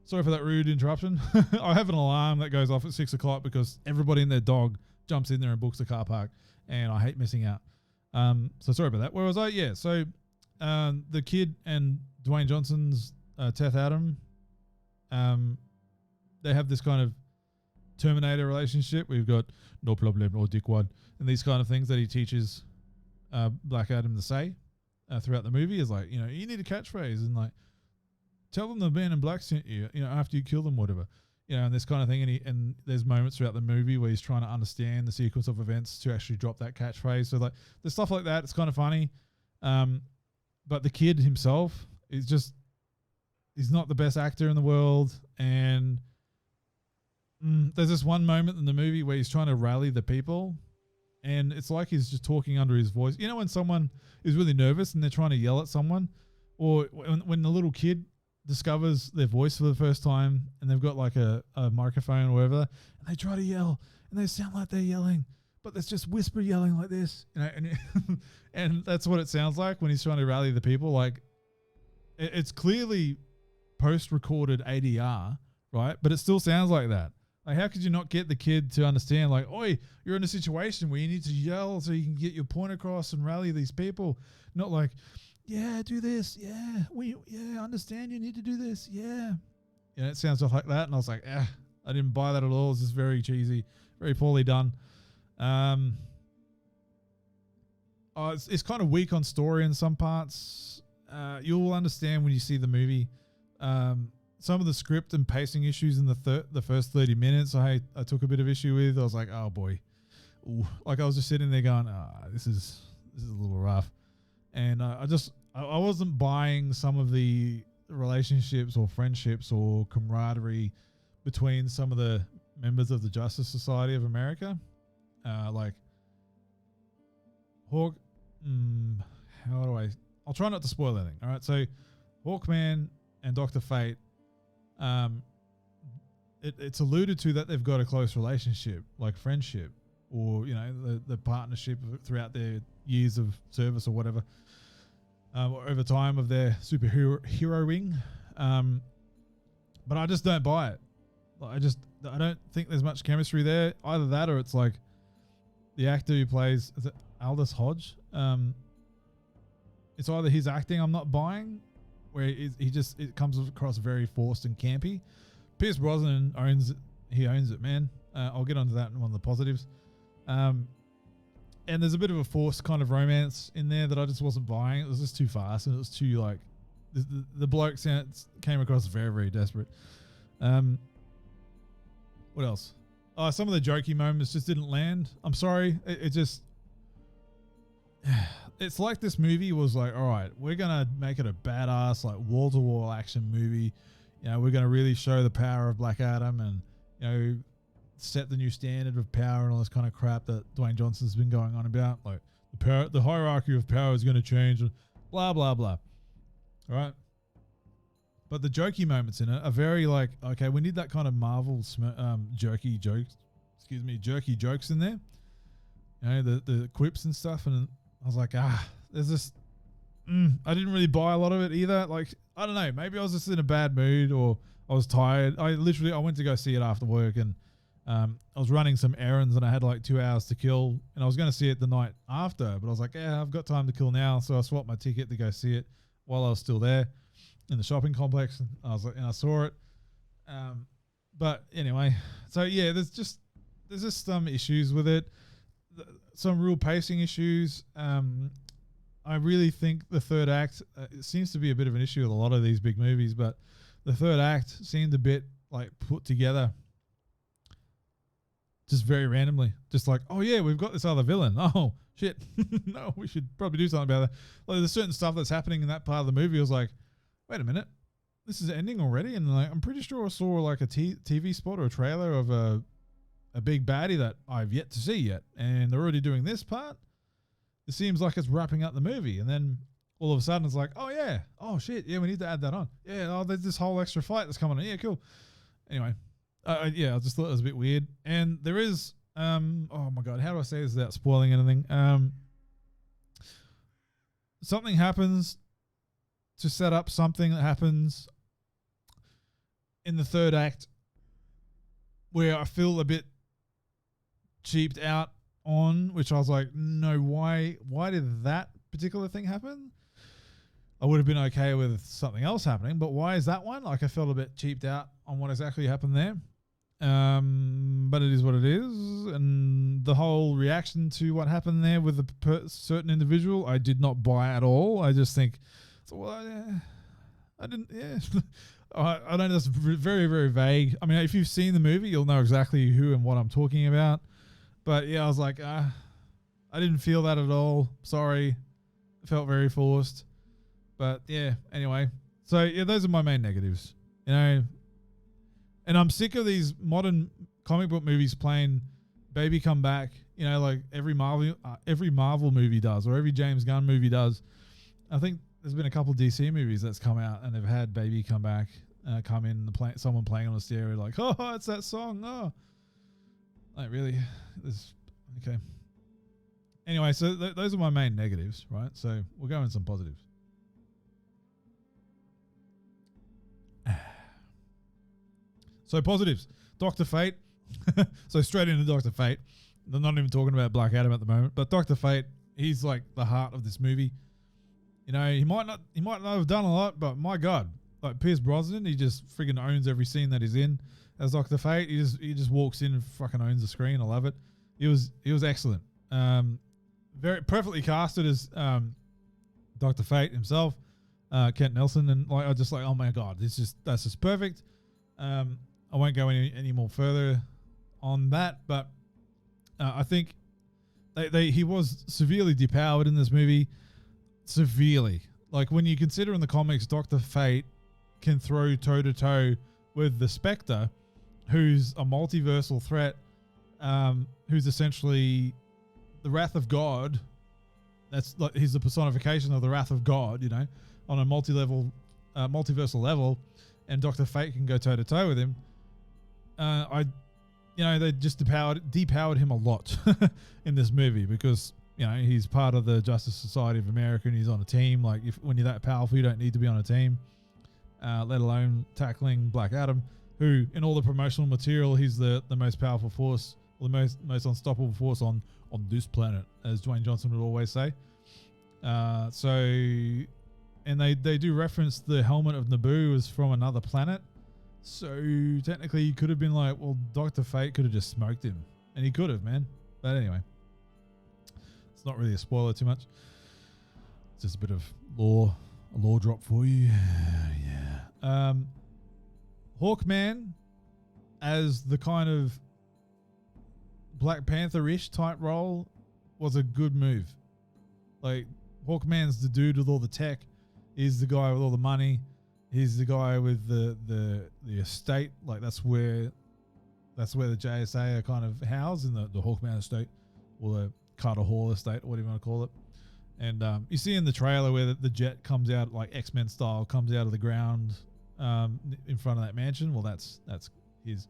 Sorry for that rude interruption. I have an alarm that goes off at 6 o'clock because everybody and their dog jumps in there and books a car park, and I hate missing out. So sorry about that. Where was I? Yeah. So the kid and Dwayne Johnson's Teth Adam, they have this kind of Terminator relationship. We've got no problem or dickwad, and these kind of things that he teaches Black Adam to say throughout the movie is like, you know, you need a catchphrase, and like, tell them the man in black sent you, you know, after you kill them, whatever, you know, and this kind of thing. And there's moments throughout the movie where he's trying to understand the sequence of events to actually drop that catchphrase. So like, there's stuff like that. It's kind of funny. But the kid himself is just, he's not the best actor in the world. And there's this one moment in the movie where he's trying to rally the people, and it's like he's just talking under his voice. You know, when someone is really nervous and they're trying to yell at someone, or when the little kid discovers their voice for the first time and they've got like a microphone or whatever, and they try to yell and they sound like they're yelling, but there's just whisper yelling like this, you know, and and that's what it sounds like when he's trying to rally the people. Like, it's clearly post-recorded ADR, right? But it still sounds like that. Like, how could you not get the kid to understand, like, oi, you're in a situation where you need to yell so you can get your point across and rally these people, not like, yeah, do this. Yeah, I understand you need to do this. Yeah. You know, it sounds just like that. And I was like, I didn't buy that at all. It's just very cheesy, very poorly done. It's kind of weak on story in some parts. You'll understand when you see the movie. Some of the script and pacing issues in the first 30 minutes, I took a bit of issue with. I was like, oh boy. Ooh. Like, I was just sitting there going, this is a little rough. And I wasn't buying some of the relationships or friendships or camaraderie between some of the members of the Justice Society of America. Like I'll try not to spoil anything. All right. So Hawkman and Dr. Fate, it's alluded to that they've got a close relationship, like friendship, or, you know, the partnership throughout their years of service or whatever, or over time of their superheroing. But I just don't buy it. I don't think there's much chemistry there. Either that, or it's like the actor who plays, is it Aldous Hodge? It's either his acting I'm not buying, where it comes across very forced and campy. Pierce Brosnan owns it, man. I'll get onto that in one of the positives. And there's a bit of a forced kind of romance in there that I just wasn't buying. It was just too fast, and it was too, like, the bloke came across very, very desperate. What else? Some of the jokey moments just didn't land. I'm sorry. It just, it's like this movie was like, all right, we're going to make it a badass, like, wall-to-wall action movie. You know, we're going to really show the power of Black Adam and, you know, set the new standard of power and all this kind of crap that Dwayne Johnson's been going on about. Like, the hierarchy of power is going to change. blah, blah, blah. Right? But the jokey moments in it are very like, okay, we need that kind of Marvel jerky jokes in there. You know, the quips and stuff. And I was like, there's this. I didn't really buy a lot of it either. Like, I don't know. Maybe I was just in a bad mood or I was tired. I went to go see it after work and I was running some errands and I had like 2 hours to kill and I was going to see it the night after. But I was like, yeah, I've got time to kill now. So I swapped my ticket to go see it while I was still there in the shopping complex. And I saw it. But anyway, so yeah, there's just some issues with it. Some real pacing issues. I really think the third act it seems to be a bit of an issue with a lot of these big movies, but the third act seemed a bit like put together just very randomly. Just like, oh yeah, we've got this other villain. Oh shit. No, we should probably do something about that. Like there's certain stuff that's happening in that part of the movie. I was like, wait a minute, this is ending already? And like, I'm pretty sure I saw like a TV spot or a trailer of a big baddie that I've yet to see yet. And they're already doing this part. It seems like it's wrapping up the movie. And then all of a sudden it's like, oh yeah, oh shit, yeah, we need to add that on. Yeah, oh, there's this whole extra fight that's coming on. Yeah, cool. Anyway, I just thought it was a bit weird. And there is, oh my God, how do I say this without spoiling anything? Something happens to set up something that happens in the third act where I feel a bit cheaped out on, which I was like, no, why did that particular thing happen? I would have been okay with something else happening, but why is that one? Like I felt a bit cheaped out on what exactly happened there. But it is what it is. And the whole reaction to what happened there with a certain individual, I did not buy at all. I just think, well, yeah, I didn't, yeah. I don't know, that's very, very vague. I mean, if you've seen the movie, you'll know exactly who and what I'm talking about. But yeah, I was like, I didn't feel that at all. Sorry. It felt very forced. But yeah, anyway. So yeah, those are my main negatives. You know, and I'm sick of these modern comic book movies playing Baby Come Back, you know, like every Marvel movie does, or every James Gunn movie does. I think there's been a couple of DC movies that's come out and they've had Baby Come Back come in, someone playing on the stereo like, oh, it's that song. Oh, like really? Okay. Anyway, so those are my main negatives, right? So we'll go in some positives. So positives, Dr. Fate. So straight into Dr. Fate. They're not even talking about Black Adam at the moment, but Dr. Fate, he's like the heart of this movie. You know, he might not have done a lot, but my God, like Pierce Brosnan, he just friggin' owns every scene that he's in as Dr. Fate. He just walks in and fucking owns the screen. I love it. He was excellent. Very perfectly casted as Dr. Fate himself, Kent Nelson, and like I just like, oh my God, that's just perfect. I won't go any more further on that, but I think he was severely depowered in this movie. Severely. Like when you consider in the comics, Dr. Fate can throw toe to toe with the Spectre, who's a multiversal threat, who's essentially the wrath of God. That's like he's the personification of the wrath of God, you know, on a multiversal level, and Dr. Fate can go toe to toe with him. They just depowered him a lot in this movie because, you know, he's part of the Justice Society of America and he's on a team. Like when you're that powerful, you don't need to be on a team, let alone tackling Black Adam, who in all the promotional material, he's the most powerful force, or the most unstoppable force on this planet, as Dwayne Johnson would always say. And they do reference the helmet of Naboo is from another planet. So technically you could have been like, well, Dr. Fate could have just smoked him. And he could have, man. But anyway, it's not really a spoiler too much. It's just a bit of a lore drop for you. Yeah. Hawkman as the kind of Black Panther-ish type role was a good move. Like Hawkman's the dude with all the tech. He's the guy with all the money. He's the guy with the estate. Like that's where the JSA are kind of housed in the Hawkman estate, or the Carter Hall estate, or whatever you want to call it. And you see in the trailer where the jet comes out, like X-Men style, comes out of the ground in front of that mansion. Well, that's his.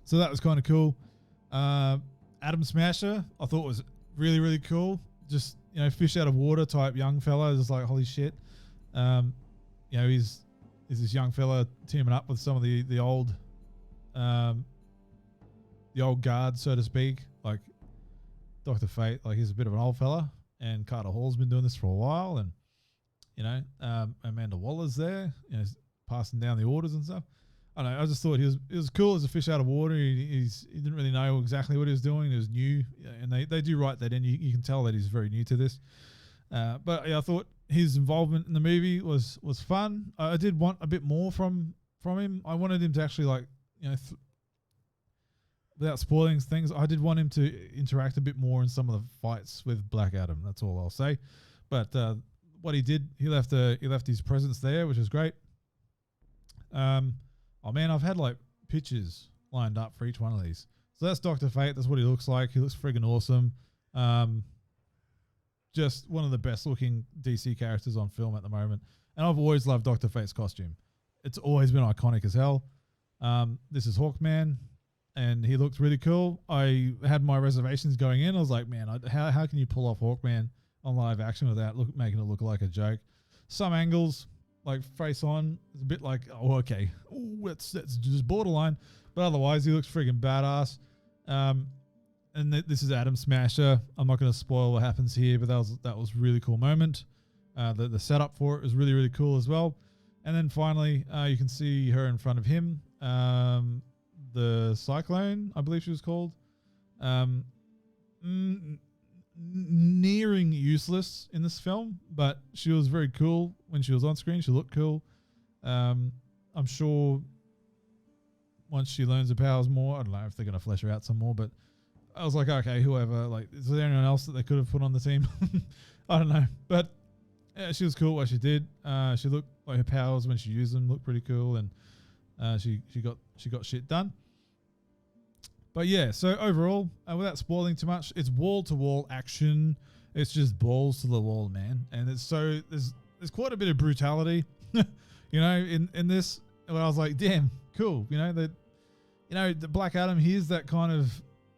So that was kind of cool. Atom Smasher, I thought was really, really cool. Just, fish out of water type young fella. Just like, holy shit. He's this young fella teaming up with some of the old guard, so to speak, like Dr. Fate. Like, he's a bit of an old fella, and Carter Hall's been doing this for a while, and Amanda Waller's there, passing down the orders and stuff. I don't know. I just thought he was cool as a fish out of water. He didn't really know exactly what he was doing. He was new, and they do write that in. You can tell that he's very new to this. But yeah, I thought his involvement in the movie was fun. I did want a bit more from him. I wanted him to actually, without spoiling things, I did want him to interact a bit more in some of the fights with Black Adam. That's all I'll say. But what he did, he left his presence there, which is great. Oh man, I've had pictures lined up for each one of these. So that's Dr. Fate. That's what he looks like. He looks friggin' awesome. Just one of the best looking DC characters on film at the moment. And I've always loved Dr. Fate's costume. It's always been iconic as hell. This is Hawkman, and he looked really cool. I had my reservations going in. I was like, man, how can you pull off Hawkman on live action without making it look like a joke? Some angles, like face on, it's a bit like, oh, okay, that's just borderline. But otherwise, he looks friggin' badass. And this is Atom Smasher. I'm not going to spoil what happens here, but that was a really cool moment. The setup for it was really, really cool as well. And then finally, you can see her in front of him. The Cyclone, I believe she was called. Nearing useless in this film, but she was very cool when she was on screen. She looked cool. I'm sure once she learns her powers more, I don't know if they're going to flesh her out some more, but I was like, okay, whoever, is there anyone else that they could have put on the team? I don't know, but yeah, she was cool at what she did. She looked like her powers when she used them looked pretty cool, and she got shit done. But yeah, so overall, without spoiling too much, it's wall-to-wall action. It's just balls to the wall, man. And there's quite a bit of brutality, in this. Where I was like, damn, cool. The Black Adam, he's that kind of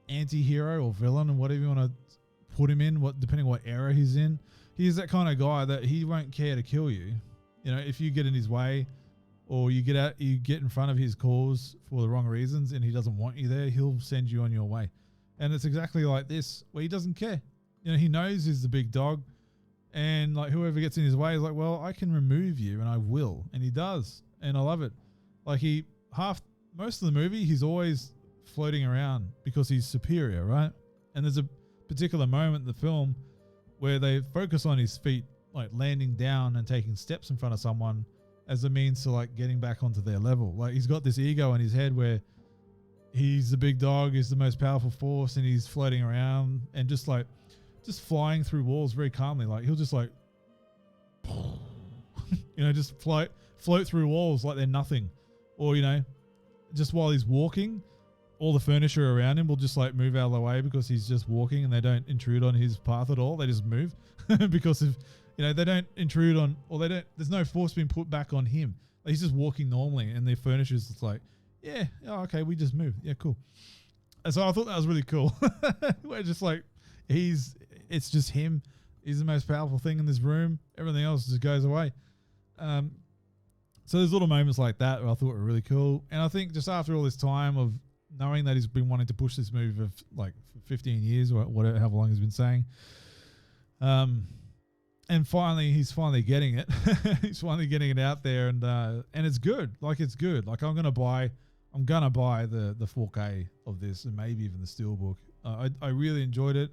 anti-hero or villain, and whatever you want to put him in, depending on what era he's in. He's that kind of guy that he won't care to kill you. If you get in his way, or you get in front of his cause for the wrong reasons and he doesn't want you there, he'll send you on your way. And it's exactly like this, where he doesn't care. He knows he's the big dog, and whoever gets in his way is like, well, I can remove you, and I will. And he does. And I love it. Most of the movie, he's always floating around because he's superior, right? And there's a particular moment in the film where they focus on his feet, landing down and taking steps in front of someone, as a means to getting back onto their level. He's got this ego in his head where he's the big dog, he's the most powerful force, and he's floating around and just flying through walls very calmly. He'll just just float through walls like they're nothing. Or, just while he's walking, all the furniture around him will just move out of the way because he's just walking, and they don't intrude on his path at all. They just move because of, they don't intrude on, or there's no force being put back on him. He's just walking normally, and their furniture's just okay, we just move. Yeah, cool. And so I thought that was really cool. We're just it's just him. He's the most powerful thing in this room. Everything else just goes away. So there's little moments like that where I thought were really cool. And I think just after all this time of knowing that he's been wanting to push this movie for 15 years or whatever, however long he's been saying, and finally, he's finally getting it. He's finally getting it out there, and it's good. It's good. I'm gonna buy the 4K of this, and maybe even the Steelbook. I really enjoyed it.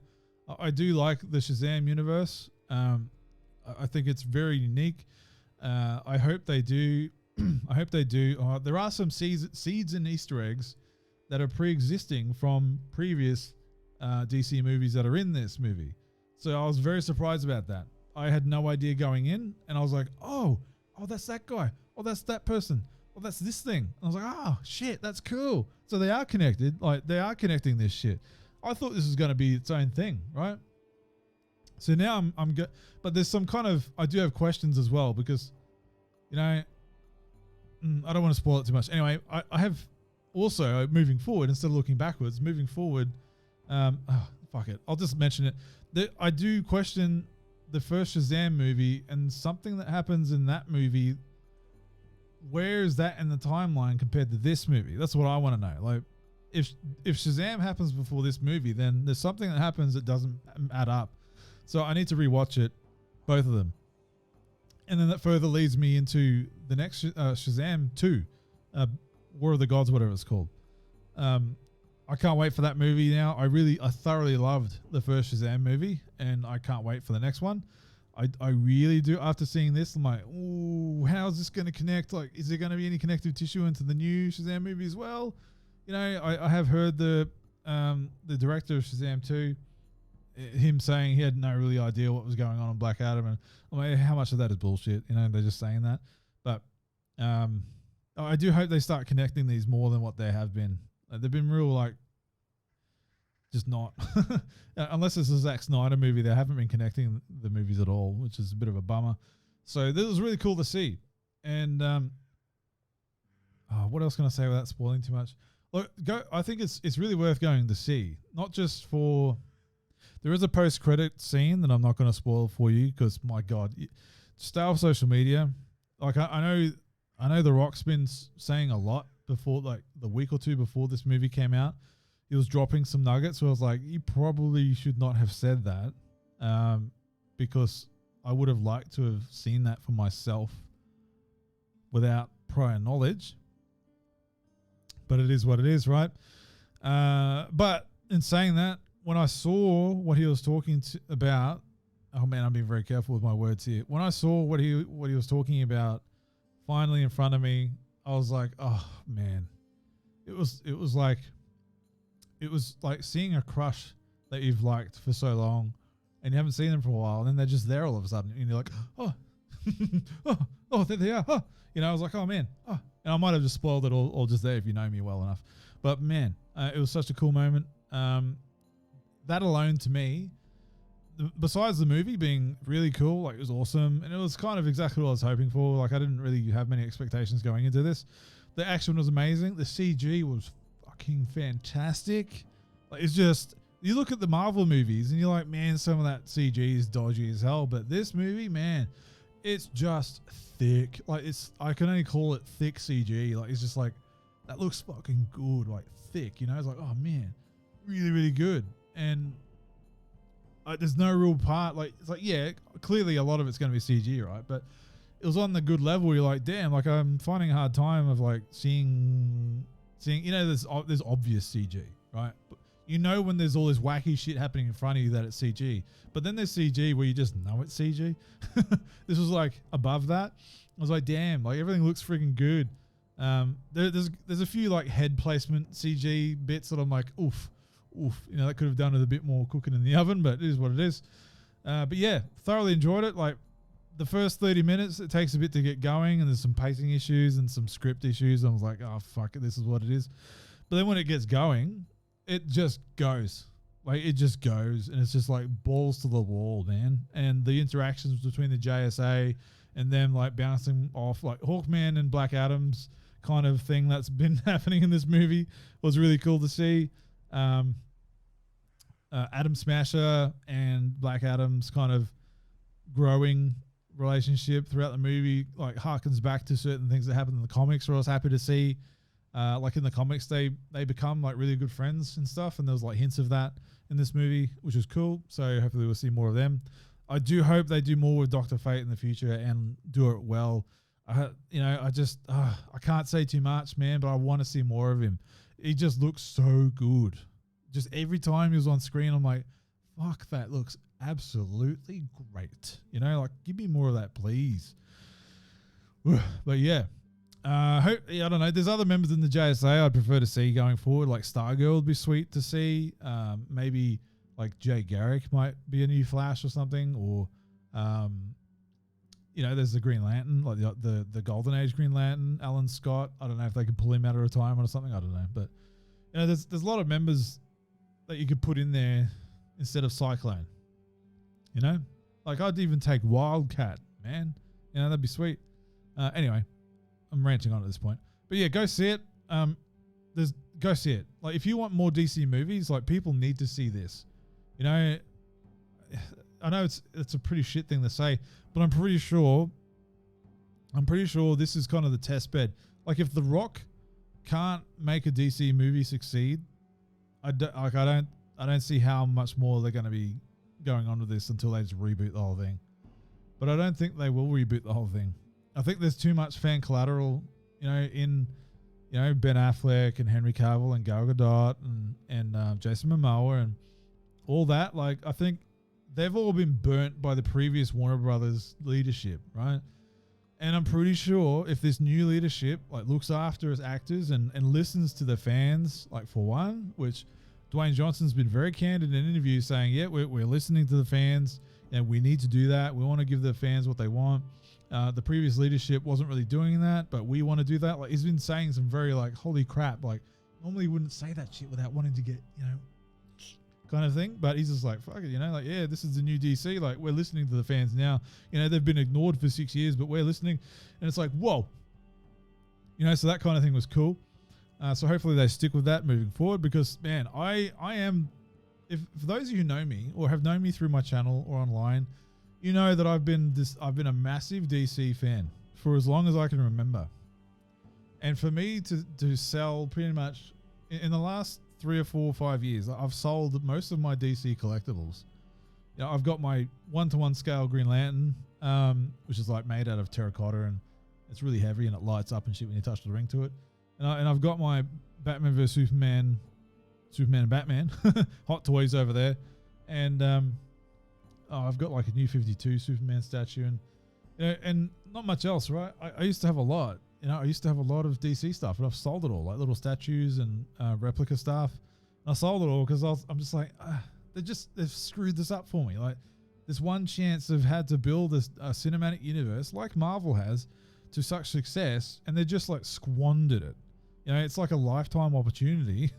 I do like the Shazam universe. I think it's very unique. I hope they do. I hope they do. There are some seeds and Easter eggs that are pre-existing from previous DC movies that are in this movie. So I was very surprised about that. I had no idea going in, and I was like, oh, that's that guy. Oh, that's that person. Oh, that's this thing. And I was like, oh, shit, that's cool. So they are connected. They are connecting this shit. I thought this was going to be its own thing, right? So now I'm good, but there's some kind of, I do have questions as well because, you know, I don't want to spoil it too much. Anyway, I have also moving forward instead of looking backwards, moving forward. Fuck it. I'll just mention it. I do question the first Shazam movie and something that happens in that movie. Where is that in the timeline compared to this movie? That's what I want to know. Like, if Shazam happens before this movie, then there's something that happens that doesn't add up. So I need to rewatch it, both of them. And then that further leads me into the next Shazam 2, War of the Gods, whatever it's called. I can't wait for that movie now. I thoroughly loved the first Shazam movie, and I can't wait for the next one. I really do. After seeing this, I'm like, ooh, how's this going to connect? Like, is there going to be any connective tissue into the new Shazam movie as well? You know, I have heard the director of Shazam 2, him saying he had no really idea what was going on in Black Adam, and I'm like, how much of that is bullshit? You know, they're just saying that. But I do hope they start connecting these more than what they have been. They've been real, like, just not. Unless it's a Zack Snyder movie, they haven't been connecting the movies at all, which is a bit of a bummer. So this was really cool to see. And what else can I say without spoiling too much? Look, I think it's really worth going to see. Not just for... There is a post-credit scene that I'm not going to spoil for you because, my God, stay off social media. Like, I know The Rock's been saying a lot before, like the week or two before this movie came out. He was dropping some nuggets where I was like, you probably should not have said that, because I would have liked to have seen that for myself without prior knowledge. But it is what it is, right? But in saying that, when I saw what he was talking about, oh man, I'm being very careful with my words here. When I saw what he was talking about finally in front of me, I was like, oh man, it was like seeing a crush that you've liked for so long and you haven't seen them for a while, and then they're just there all of a sudden, and you're like, oh, oh, there they are. Oh. You know, I was like, oh man, oh. And I might have just spoiled it all just there if you know me well enough. But man, it was such a cool moment. That alone to me, besides the movie being really cool, like it was awesome, and it was kind of exactly what I was hoping for. Like I didn't really have many expectations going into this. The action was amazing. The CG was fucking fantastic. Like it's just, you look at the Marvel movies and you're like, man, some of that CG is dodgy as hell. But this movie, man, it's just thick. Like I can only call it thick CG. Like it's just like, that looks fucking good. Like thick, you know? It's like, oh man, really, really good. And there's no real part. Like it's like, yeah, clearly a lot of it's going to be CG, right? But it was on the good level. You're like, damn, like I'm finding a hard time of like seeing, you know, there's obvious CG, right? But you know when there's all this wacky shit happening in front of you that it's CG. But then there's CG where you just know it's CG. This was like above that. I was like, damn, like everything looks freaking good. There's a few like head placement CG bits that I'm like, oof, you know, that could have done with a bit more cooking in the oven, but it is what it is. But yeah, thoroughly enjoyed it. Like the first 30 minutes, it takes a bit to get going, and there's some pacing issues and some script issues. I was like, oh fuck it, this is what it is. But then when it gets going, it just goes. Like it just goes, and it's just like balls to the wall, man. And the interactions between the JSA and them like bouncing off like Hawkman and Black Adam's kind of thing that's been happening in this movie was really cool to see. Adam Smasher and Black Adam's kind of growing relationship throughout the movie like harkens back to certain things that happened in the comics, where I was happy to see like in the comics they become like really good friends and stuff, and there was like hints of that in this movie, which was cool. So hopefully we'll see more of them. I do hope they do more with Dr. Fate in the future and do it well. I can't say too much, man, but I want to see more of him. He just looks so good. Just every time he was on screen, I'm like, fuck, that looks absolutely great. You know, like give me more of that, please. But yeah, I don't know. There's other members in the JSA I'd prefer to see going forward. Like Stargirl would be sweet to see. Maybe like Jay Garrick might be a new Flash or something, or you know, there's the Green Lantern, like the Golden Age Green Lantern, Alan Scott. I don't know if they could pull him out of retirement or something. I don't know, but you know, there's a lot of members that you could put in there instead of Cyclone. You know, like I'd even take Wildcat, man. You know, that'd be sweet. Anyway, I'm ranting on at this point. But yeah, go see it. Go see it. Like, if you want more DC movies, like, people need to see this. You know, I know it's a pretty shit thing to say, but I'm pretty sure this is kind of the test bed. Like, if The Rock can't make a DC movie succeed, I don't see how much more they're going to be going on with this until they just reboot the whole thing. But I don't think they will reboot the whole thing. I think there's too much fan collateral, you know, in, you know, Ben Affleck and Henry Cavill and Gal Gadot and Jason Momoa and all that. Like, I think they've all been burnt by the previous Warner Brothers leadership, right? And I'm pretty sure if this new leadership, like, looks after its actors and listens to the fans, like, for one, which Dwayne Johnson's been very candid in interviews saying, yeah, we're listening to the fans and we need to do that. We want to give the fans what they want. The previous leadership wasn't really doing that, but we want to do that. Like, he's been saying some very, like, holy crap, like, normally you wouldn't say that shit without wanting to get, you know, kind of thing. But he's just like, fuck it, you know, like, yeah, this is the new DC. Like, we're listening to the fans now. You know, they've been ignored for 6 years, but we're listening. And it's like, whoa. You know, so that kind of thing was cool. So hopefully they stick with that moving forward, because, man, I am, for those of you who know me or have known me through my channel or online, you know that I've been a massive DC fan for as long as I can remember. And for me to sell pretty much in the last 3 or 4 or 5 years, I've sold most of my DC collectibles. You know, I've got my 1-to-1 scale Green Lantern, which is like made out of terracotta, and it's really heavy and it lights up and shit when you touch the ring to it. And I've got my Batman vs Superman and Batman hot toys over there, and I've got like a new 52 Superman statue, and, you know, and not much else, right? I used to have a lot. You know, I used to have a lot of DC stuff, and I've sold it all, like little statues and replica stuff. And I sold it all because I'm just like, they've screwed this up for me. Like, this one chance they've had to build a cinematic universe like Marvel has to such success, and they just like squandered it. You know, it's like a lifetime opportunity.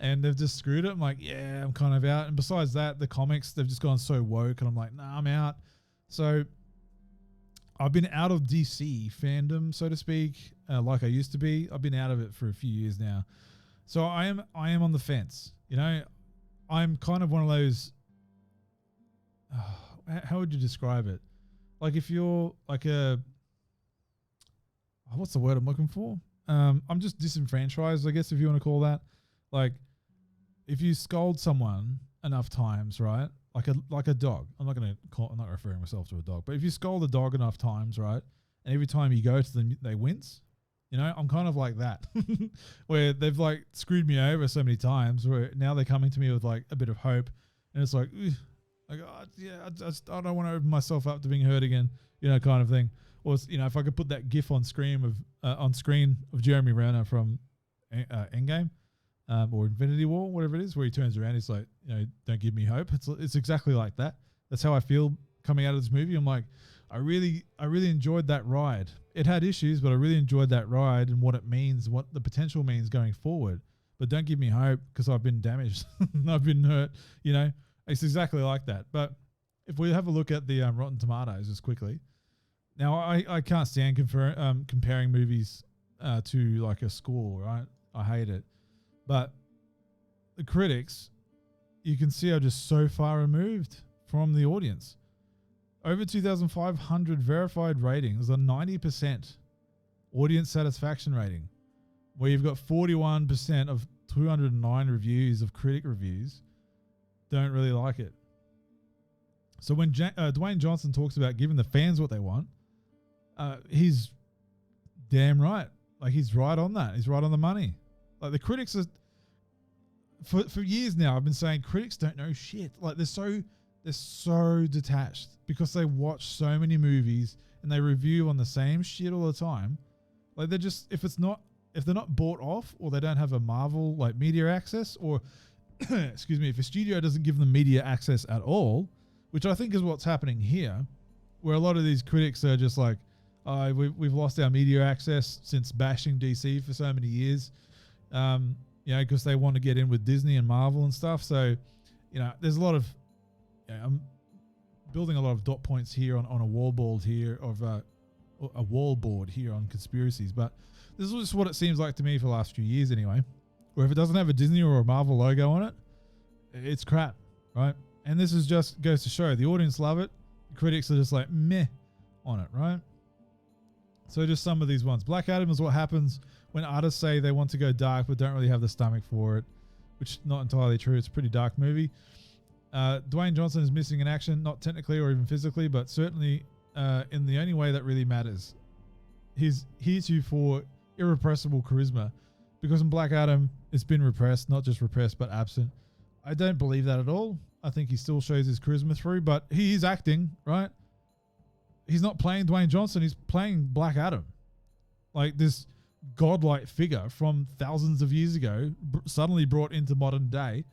And they've just screwed it. I'm like, yeah, I'm kind of out. And besides that, the comics, they've just gone so woke, and I'm like, nah, I'm out. So I've been out of DC fandom, so to speak, like I used to be. I've been out of it for a few years now. So I am on the fence. You know, I'm kind of one of those, how would you describe it? Like, if you're like what's the word I'm looking for? I'm just disenfranchised, I guess, if you want to call that. Like, if you scold someone enough times, right? Like a dog. I'm not referring myself to a dog, but if you scold a dog enough times, right? And every time you go to them, they wince. You know, I'm kind of like that, where they've like screwed me over so many times, where now they're coming to me with like a bit of hope, and it's like, oh, yeah, I don't want to open myself up to being hurt again, you know, kind of thing. Or, you know, if I could put that GIF on screen of Jeremy Renner from Endgame. Or Infinity War, whatever it is, where he turns around, he's like, you know, don't give me hope. It's exactly like that. That's how I feel coming out of this movie. I'm like, I really enjoyed that ride. It had issues, but I really enjoyed that ride and what it means, what the potential means going forward. But don't give me hope, because I've been damaged. I've been hurt, you know. It's exactly like that. But if we have a look at the Rotten Tomatoes just quickly. Now, I can't stand comparing movies to like a score, right? I hate it. But the critics, you can see, are just so far removed from the audience. Over 2,500 verified ratings, a 90% audience satisfaction rating, where you've got 41% of 209 reviews of critic reviews don't really like it. So when Dwayne Johnson talks about giving the fans what they want, he's damn right. Like, he's right on that. He's right on the money. Like, the critics are, for years now, I've been saying critics don't know shit. Like, they're so detached because they watch so many movies and they review on the same shit all the time. Like, they're just, if they're not bought off, or they don't have a Marvel like media access, or excuse me, if a studio doesn't give them media access at all, which I think is what's happening here, where a lot of these critics are just like, we've lost our media access since bashing DC for so many years. You know, because they want to get in with Disney and Marvel and stuff. So, you know, there's a lot of building a lot of dot points here on a wall board here of a wall board here on conspiracies, but this is just what it seems like to me for the last few years anyway, where if it doesn't have a Disney or a Marvel logo on it, it's crap, right? And this is just goes to show the audience love it, the critics are just like meh on it, right? So just some of these ones. Black Adam is what happens when artists say they want to go dark but don't really have the stomach for it, which is not entirely true. It's a pretty dark movie. Dwayne Johnson is missing in action, not technically or even physically, but certainly in the only way that really matters. He's here for irrepressible charisma, because in Black Adam, it's been repressed, not just repressed, but absent. I don't believe that at all. I think he still shows his charisma through, but he is acting, right? He's not playing Dwayne Johnson. He's playing Black Adam. Like this godlike figure from thousands of years ago, suddenly brought into modern day.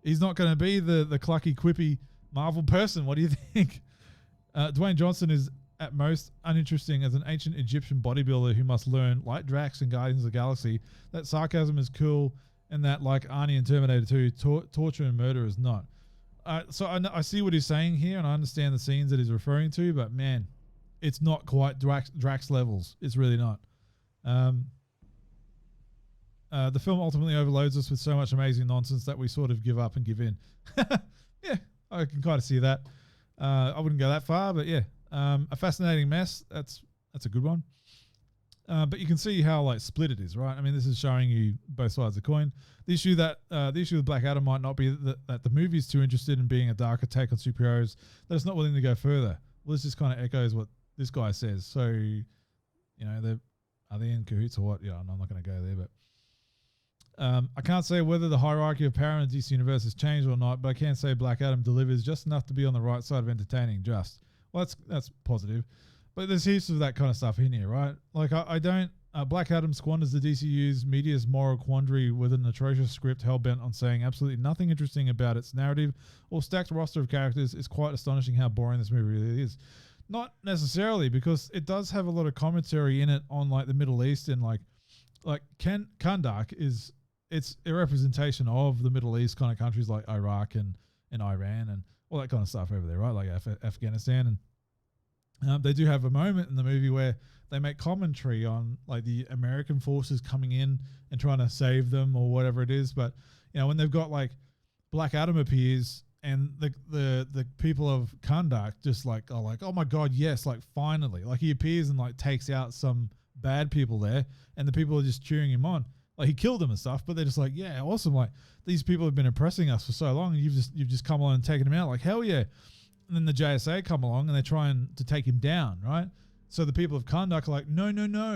He's not going to be the clucky, quippy Marvel person. What do you think? Dwayne Johnson is at most uninteresting as an ancient Egyptian bodybuilder who must learn, like Drax and Guardians of the Galaxy, that sarcasm is cool and that, like Arnie in Terminator 2, torture and murder is not. So I see what he's saying here, and I understand the scenes that he's referring to, but man, it's not quite Drax levels. It's really not. The film ultimately overloads us with so much amazing nonsense that we sort of give up and give in. Yeah, I can kind of see that. I wouldn't go that far, but yeah, a fascinating mess. That's a good one. But you can see how like split it is, right? I mean, this is showing you both sides of the coin. The issue with Black Adam might not be that the movie is too interested in being a darker take on superheroes, that it's not willing to go further. Well, this just kind of echoes what this guy says. So, you know, are they in cahoots or what? Yeah, I'm not going to go there, but I can't say whether the hierarchy of power in the DC universe has changed or not, but I can say Black Adam delivers just enough to be on the right side of entertaining. Well, that's positive. But there's heaps of that kind of stuff in here, right? Like I don't. Black Adam squanders the DCU's media's moral quandary with an atrocious script hell-bent on saying absolutely nothing interesting about its narrative or stacked roster of characters. It's quite astonishing how boring this movie really is. Not necessarily, because it does have a lot of commentary in it on like the Middle East, and like Kahndaq it's a representation of the Middle East kind of countries like Iraq and Iran and all that kind of stuff over there, right? Like Afghanistan. And they do have a moment in the movie where they make commentary on like the American forces coming in and trying to save them or whatever it is. But, you know, when they've got like Black Adam appears and the people of Kahndaq just like are like, oh my God, yes, like finally. Like he appears and like takes out some bad people there, and the people are just cheering him on. Like he killed them and stuff, but they're just like, yeah, awesome. Like these people have been oppressing us for so long, and you've just come on and taken them out. Like hell yeah. And then the JSA come along and they're trying to take him down, right? So the people of Kahndaq are like, no.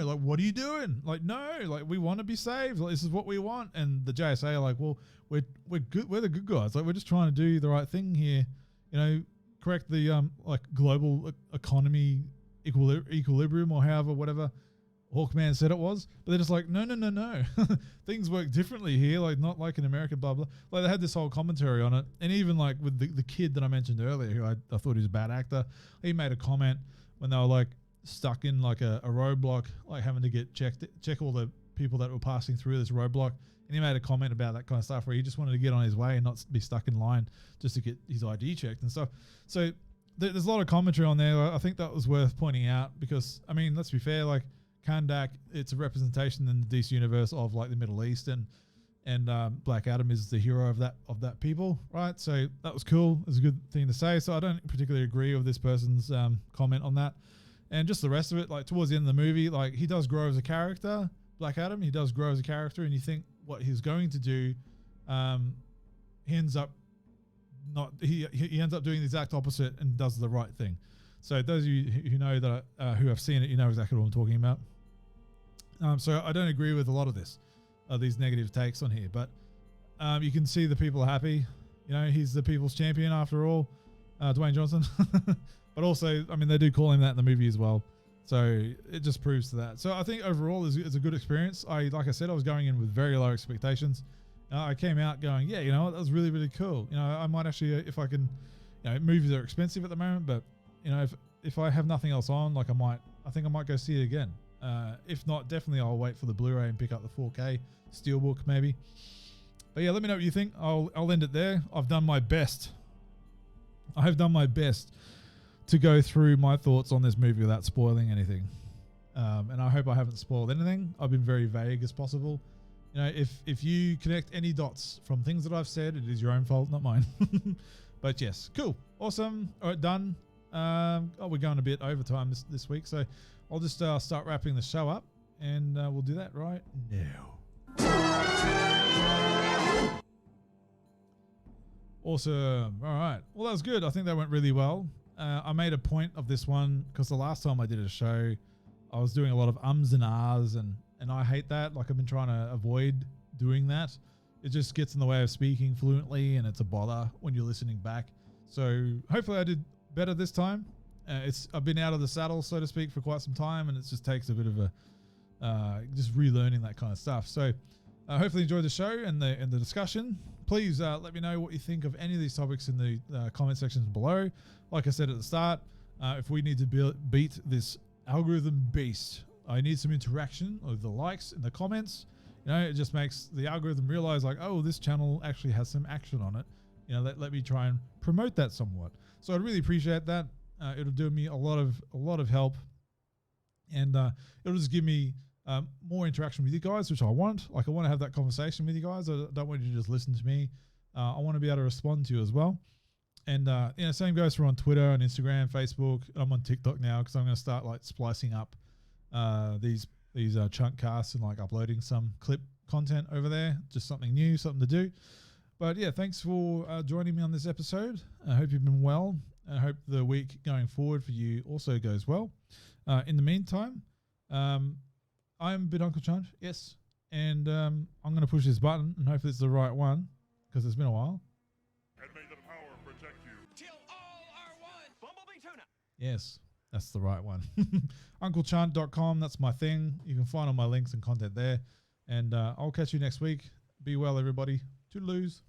Like, what are you doing? Like, no. Like, we want to be saved. Like, this is what we want. And the JSA are like, well, we're good. We're the good guys. Like, we're just trying to do the right thing here. You know, correct the like global economy equilibrium or however whatever Hawkman said it was. But they're just like, no. Things work differently here, like not like in America, blah, blah. Like they had this whole commentary on it. And even like with the kid that I mentioned earlier, who I thought he was a bad actor, he made a comment when they were like stuck in like a roadblock, like having to check all the people that were passing through this roadblock. And he made a comment about that kind of stuff where he just wanted to get on his way and not be stuck in line just to get his ID checked and stuff. So there's a lot of commentary on there. I think that was worth pointing out because, I mean, let's be fair, like Kahndaq, it's a representation in the DC universe of like the Middle East, and Black Adam is the hero of that people, right? So that was cool. It was a good thing to say. So I don't particularly agree with this person's comment on that. And just the rest of it, like towards the end of the movie, like he does grow as a character, Black Adam. He does grow as a character, and you think what he's going to do, he ends up he ends up doing the exact opposite and does the right thing. So those of you who know that who have seen it, you know exactly what I'm talking about. So I don't agree with a lot of these negative takes on here, but you can see the people are happy. You know, he's the people's champion after all, Dwayne Johnson. But also, I mean, they do call him that in the movie as well. So it just proves to that. So I think overall it's a good experience. Like I said, I was going in with very low expectations. I came out going, yeah, you know, that was really, really cool. You know, I might actually, if I can, you know, movies are expensive at the moment, but you know, if I have nothing else on, like I think I might go see it again. If not, definitely I'll wait for the Blu-ray and pick up the 4K Steelbook maybe. But yeah, let me know what you think. I'll end it there. I've done my best I have done my best to go through my thoughts on this movie without spoiling anything. And I hope I haven't spoiled anything. I've been very vague as possible. You know, if you connect any dots from things that I've said, it is your own fault, not mine. But yes, cool. Awesome. All right, done. We're going a bit overtime this week, so I'll just start wrapping the show up, and we'll do that right now. Awesome. All right. Well, that was good. I think that went really well. I made a point of this one because the last time I did a show, I was doing a lot of ums and ahs, and I hate that. Like, I've been trying to avoid doing that. It just gets in the way of speaking fluently, and it's a bother when you're listening back. So hopefully I did better this time. I've been out of the saddle, so to speak, for quite some time, and it just takes a bit of just relearning that kind of stuff. So hopefully you enjoyed the show and the discussion. Please let me know what you think of any of these topics in the comment sections below. Like I said at the start, if we need to beat this algorithm beast, I need some interaction with the likes and the comments. You know, it just makes the algorithm realize, like, oh, this channel actually has some action on it. You know, let me try and promote that somewhat. So I'd really appreciate that. It'll do me a lot of help, and it'll just give me more interaction with you guys, which I want. Like, I want to have that conversation with you guys. I don't want you to just listen to me. I want to be able to respond to you as well. And you know, same goes for on Twitter and Instagram, Facebook. I'm on TikTok now because I'm going to start like splicing up these Chuntcasts and like uploading some clip content over there. Just something new, something to do. But yeah, thanks for joining me on this episode. I hope you've been well. I hope the week going forward for you also goes well. In the meantime, I'm Uncle Chunt, yes, and I'm going to push this button, and hopefully it's the right one, because it's been a while. And may the power protect you. Till all are one. Bumblebee tuna. Yes, that's the right one. UncleChunt.com, that's my thing. You can find all my links and content there. And I'll catch you next week. Be well, everybody. Toodaloos.